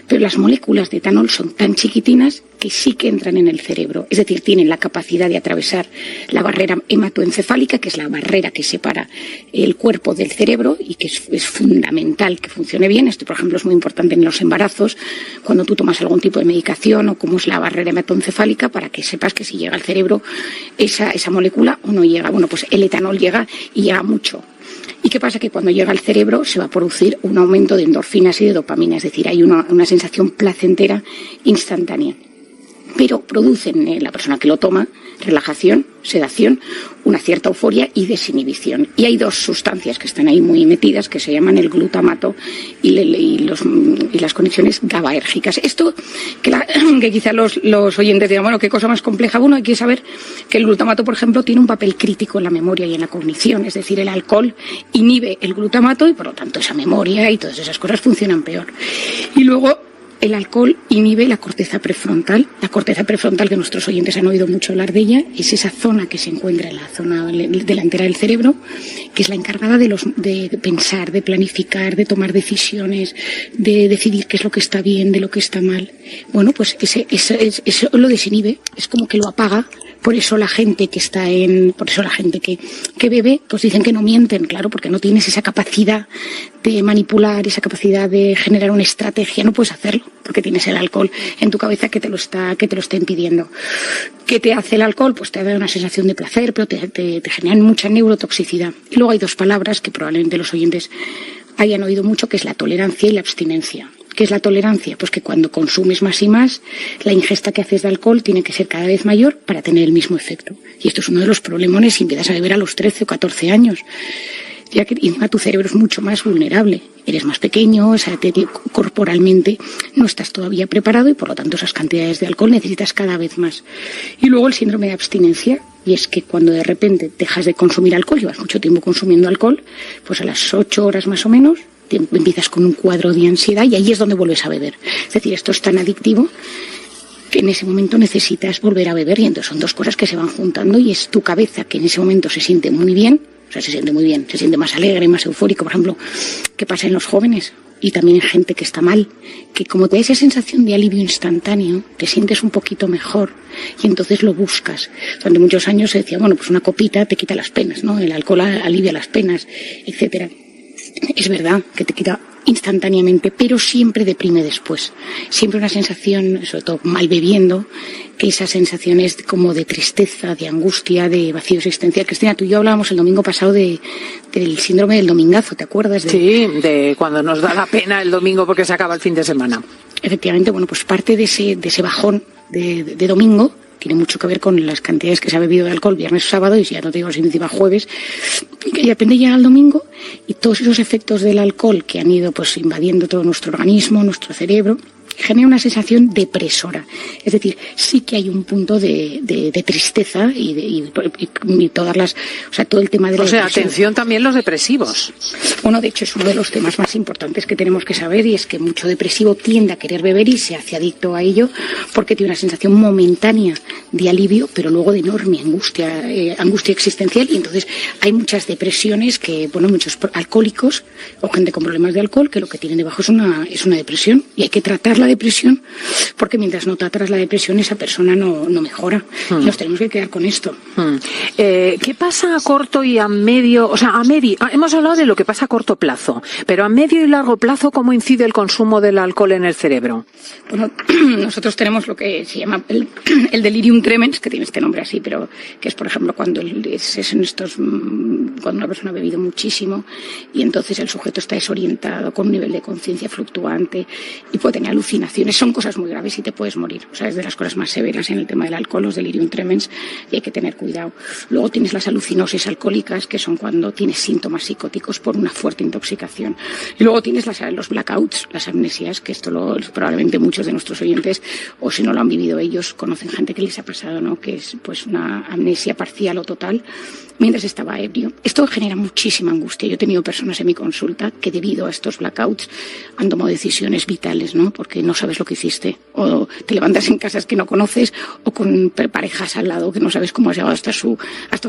pero las moléculas de etanol son tan chiquitinas que sí que entran en el cerebro, es decir, tienen la capacidad de atravesar la barrera hematoencefálica, que es la barrera que separa el cuerpo del cerebro y que es fundamental que funcione bien. Esto, por ejemplo, es muy importante en los embarazos, cuando tú tomas algún tipo de medicación o cómo es la barrera hematoencefálica, para que sepas que si llega al cerebro esa molécula o no llega. Bueno, pues el etanol llega y llega mucho. ¿Y qué pasa? Que cuando llega al cerebro se va a producir un aumento de endorfinas y de dopamina, es decir, hay una sensación placentera instantánea. Pero producen en la persona que lo toma relajación, sedación, una cierta euforia y desinhibición. Y hay dos sustancias que están ahí muy metidas que se llaman el glutamato y las conexiones GABAérgicas. Esto que quizá los oyentes digan, bueno, qué cosa más compleja. Bueno, hay que saber que el glutamato, por ejemplo, tiene un papel crítico en la memoria y en la cognición. Es decir, el alcohol inhibe el glutamato y, por lo tanto, esa memoria y todas esas cosas funcionan peor. Y luego el alcohol inhibe la corteza prefrontal. La corteza prefrontal, que nuestros oyentes han oído mucho hablar de ella, es esa zona que se encuentra en la zona delantera del cerebro, que es la encargada de pensar, de planificar, de tomar decisiones, de decidir qué es lo que está bien, de lo que está mal. Bueno, pues eso lo desinhibe, es como que lo apaga. Por eso la gente que bebe, pues dicen que no mienten, claro, porque no tienes esa capacidad de manipular, esa capacidad de generar una estrategia, no puedes hacerlo, porque tienes el alcohol en tu cabeza que te lo está impidiendo. ¿Qué te hace el alcohol? Pues te da una sensación de placer, pero te generan mucha neurotoxicidad. Y luego hay dos palabras que probablemente los oyentes hayan oído mucho, que es la tolerancia y la abstinencia. ¿Qué es la tolerancia? Pues que cuando consumes más y más, la ingesta que haces de alcohol tiene que ser cada vez mayor para tener el mismo efecto. Y esto es uno de los problemones si empiezas a beber a los 13 o 14 años. Ya que encima tu cerebro es mucho más vulnerable. Eres más pequeño, o sea, corporalmente no estás todavía preparado y por lo tanto esas cantidades de alcohol necesitas cada vez más. Y luego el síndrome de abstinencia, y es que cuando de repente dejas de consumir alcohol, llevas mucho tiempo consumiendo alcohol, pues a las 8 horas más o menos empiezas con un cuadro de ansiedad y ahí es donde vuelves a beber. Es decir, esto es tan adictivo que en ese momento necesitas volver a beber y entonces son dos cosas que se van juntando y es tu cabeza que en ese momento se siente muy bien, o sea, se siente muy bien, se siente más alegre, más eufórico, por ejemplo, ¿qué pasa en los jóvenes? Y también en gente que está mal, que como te da esa sensación de alivio instantáneo, te sientes un poquito mejor y entonces lo buscas. Durante muchos años se decía, bueno, pues una copita te quita las penas, ¿no? El alcohol alivia las penas, etcétera. Es verdad que te quita instantáneamente, pero siempre deprime después. Siempre una sensación, sobre todo mal bebiendo, que esa sensación es como de tristeza, de angustia, de vacío existencial. Cristina, tú y yo hablábamos el domingo pasado del síndrome del domingazo, ¿te acuerdas? Sí, de cuando nos da la pena el domingo porque se acaba el fin de semana. Efectivamente, bueno, pues parte de ese bajón de domingo tiene mucho que ver con las cantidades que se ha bebido de alcohol viernes o sábado, y ya no te digo si encima jueves, y que de repente llega el domingo y todos esos efectos del alcohol que han ido pues invadiendo todo nuestro organismo, nuestro cerebro, genera una sensación depresora. Es decir, sí que hay un punto de tristeza y todas las, o sea, todo el tema de la depresión. Atención también los depresivos. Bueno, de hecho es uno de los temas más importantes que tenemos que saber, y es que mucho depresivo tiende a querer beber y se hace adicto a ello porque tiene una sensación momentánea de alivio, pero luego de enorme angustia existencial, y entonces hay muchas depresiones que, bueno, muchos alcohólicos o gente con problemas de alcohol que lo que tienen debajo es una depresión, y hay que tratar la depresión, porque mientras no tratas la depresión esa persona no mejora. Y nos tenemos que quedar con esto. ¿Qué pasa a corto y a medio? O sea, hemos hablado de lo que pasa a corto plazo, pero a medio y largo plazo, ¿cómo incide el consumo del alcohol en el cerebro? Bueno, nosotros tenemos lo que se llama el delirium tremens, que tiene este nombre así, pero que es, por ejemplo, cuando cuando una persona ha bebido muchísimo y entonces el sujeto está desorientado, con un nivel de conciencia fluctuante y puede tener alucinaciones. Son cosas muy graves y te puedes morir. O sea, es de las cosas más severas en el tema del alcohol, los delirium tremens, y hay que tener cuidado. Luego tienes las alucinosis alcohólicas, que son cuando tienes síntomas psicóticos por una fuerte intoxicación. Y luego tienes los blackouts, las amnesias, que esto probablemente muchos de nuestros oyentes, o si no lo han vivido ellos, conocen gente que les ha pasado, ¿no? Que es pues una amnesia parcial o total mientras estaba ebrio. Esto genera muchísima angustia. Yo he tenido personas en mi consulta que debido a estos blackouts han tomado decisiones vitales, ¿no? Porque no sabes lo que hiciste, o te levantas en casas que no conoces, o con parejas al lado que no sabes cómo has llegado hasta su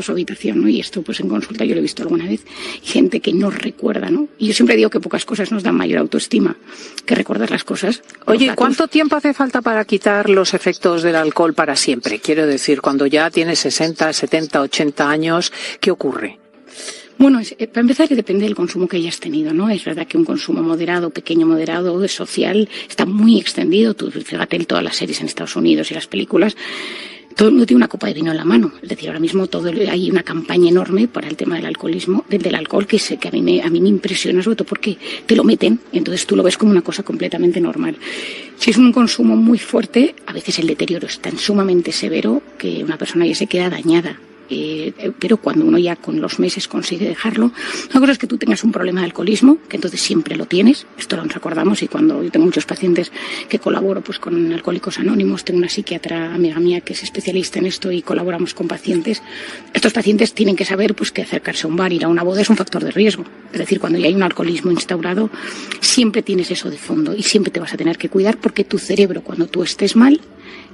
habitación, ¿no? Y esto pues en consulta yo lo he visto alguna vez. Gente que no recuerda, ¿no? Y yo siempre digo que pocas cosas nos dan mayor autoestima que recordar las cosas. Oye, ¿cuánto tiempo hace falta para quitar los efectos del alcohol para siempre? Quiero decir, cuando ya tienes 60, 70, 80 años, ¿qué ocurre? Bueno, para empezar depende del consumo que hayas tenido, ¿no? Es verdad que un consumo moderado, pequeño moderado, social, está muy extendido. Tú fíjate en todas las series en Estados Unidos y las películas, todo el mundo tiene una copa de vino en la mano. Es decir, ahora mismo hay una campaña enorme para el tema del alcoholismo, del alcohol, que a mí me impresiona, sobre todo porque te lo meten, entonces tú lo ves como una cosa completamente normal. Si es un consumo muy fuerte, a veces el deterioro es tan sumamente severo que una persona ya se queda dañada. Pero cuando uno ya con los meses consigue dejarlo, una cosa es que tú tengas un problema de alcoholismo, que entonces siempre lo tienes, esto lo recordamos, y cuando yo tengo muchos pacientes que colaboro pues con Alcohólicos Anónimos, tengo una psiquiatra amiga mía que es especialista en esto y colaboramos con pacientes. Estos pacientes tienen que saber pues que acercarse a un bar, ir a una boda es un factor de riesgo. Es decir, cuando ya hay un alcoholismo instaurado, siempre tienes eso de fondo y siempre te vas a tener que cuidar, porque tu cerebro, cuando tú estés mal,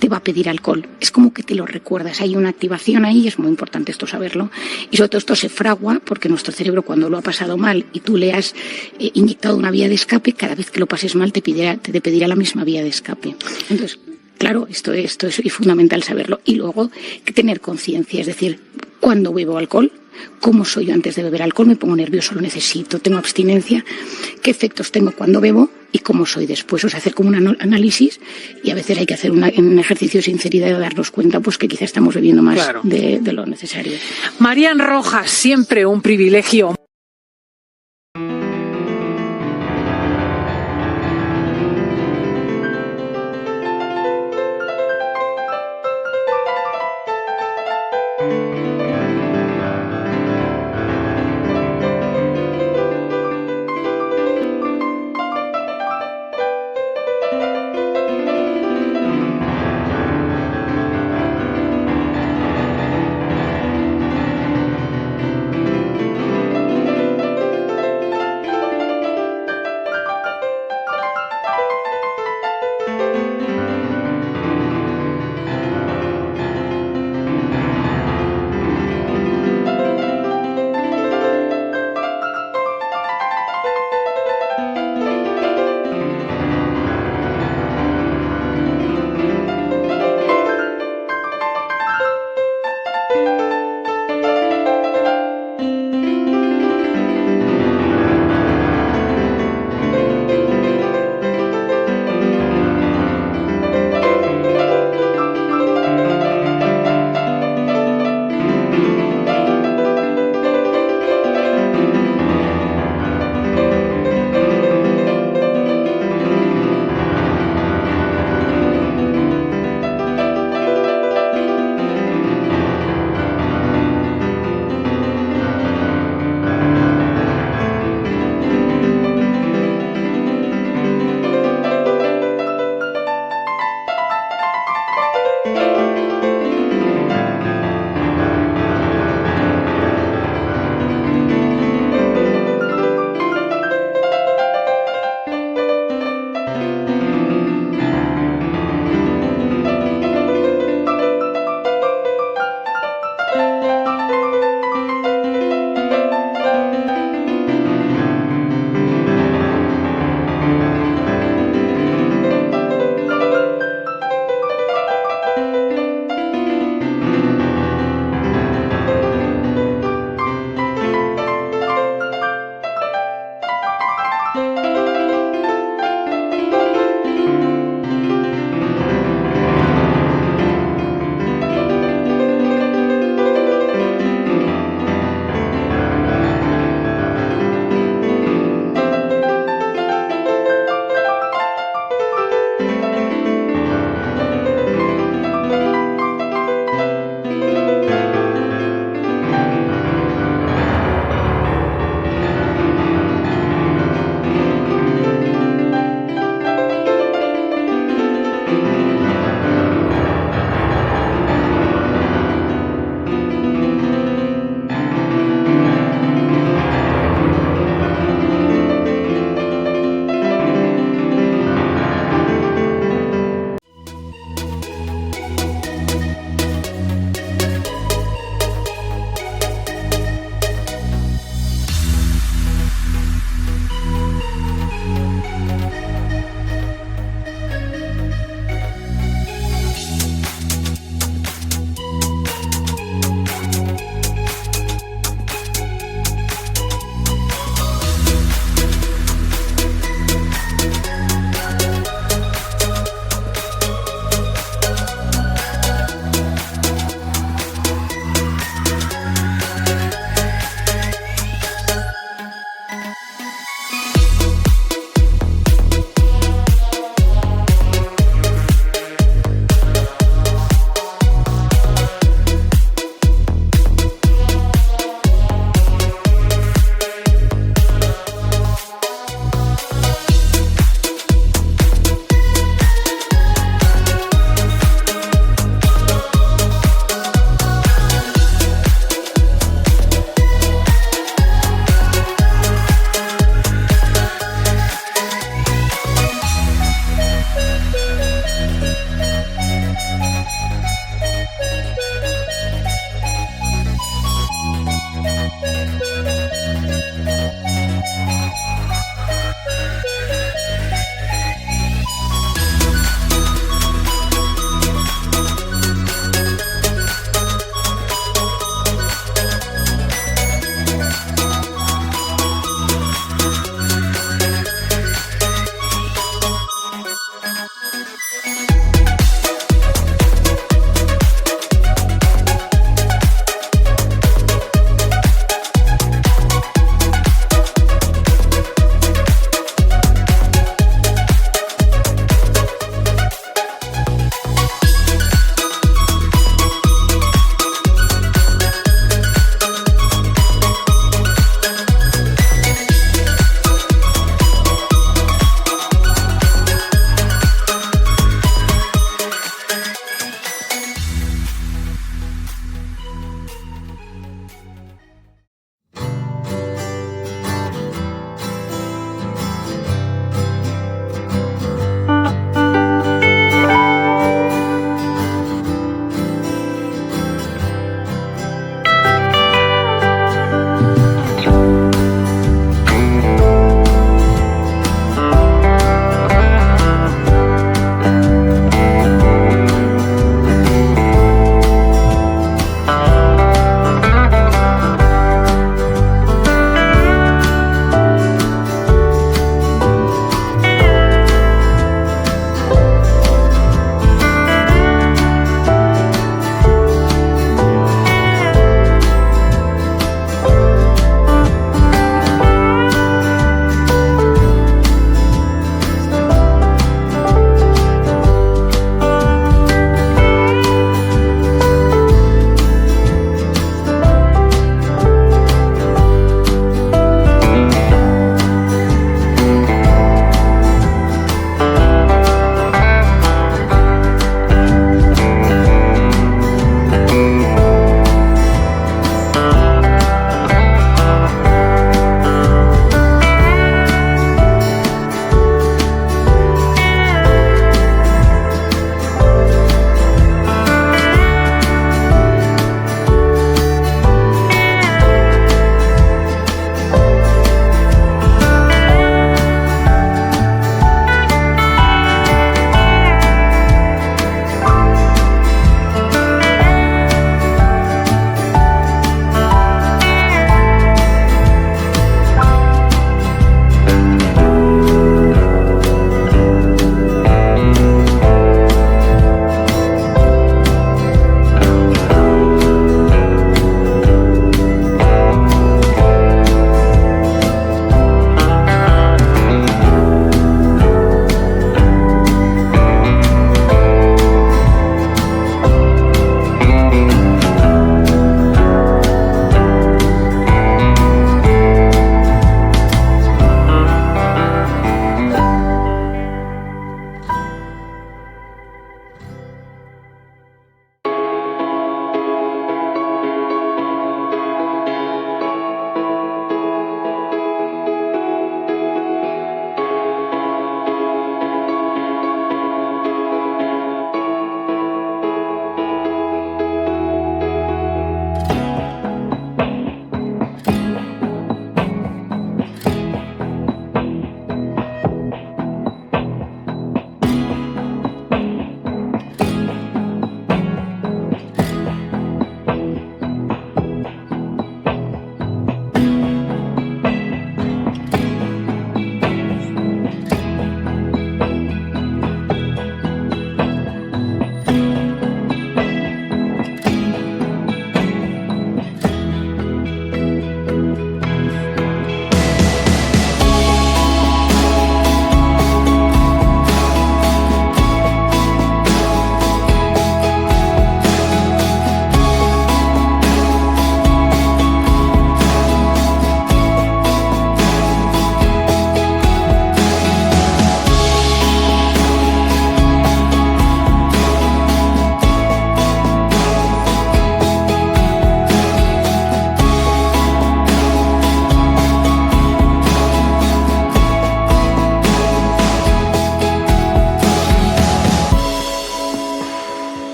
te va a pedir alcohol. Es como que te lo recuerdas. Hay una activación ahí, es muy importante esto saberlo. Y sobre todo esto se fragua porque nuestro cerebro, cuando lo ha pasado mal y tú le has inyectado una vía de escape, cada vez que lo pases mal te pedirá la misma vía de escape. Entonces, claro, esto es fundamental saberlo. Y luego tener conciencia, es decir, cuando bebo alcohol, cómo soy yo antes de beber alcohol, me pongo nervioso, lo necesito, tengo abstinencia, qué efectos tengo cuando bebo y cómo soy después. O sea, hacer como un análisis, y a veces hay que hacer un ejercicio de sinceridad y darnos cuenta pues que quizás estamos bebiendo más de lo necesario. Marian Rojas, siempre un privilegio.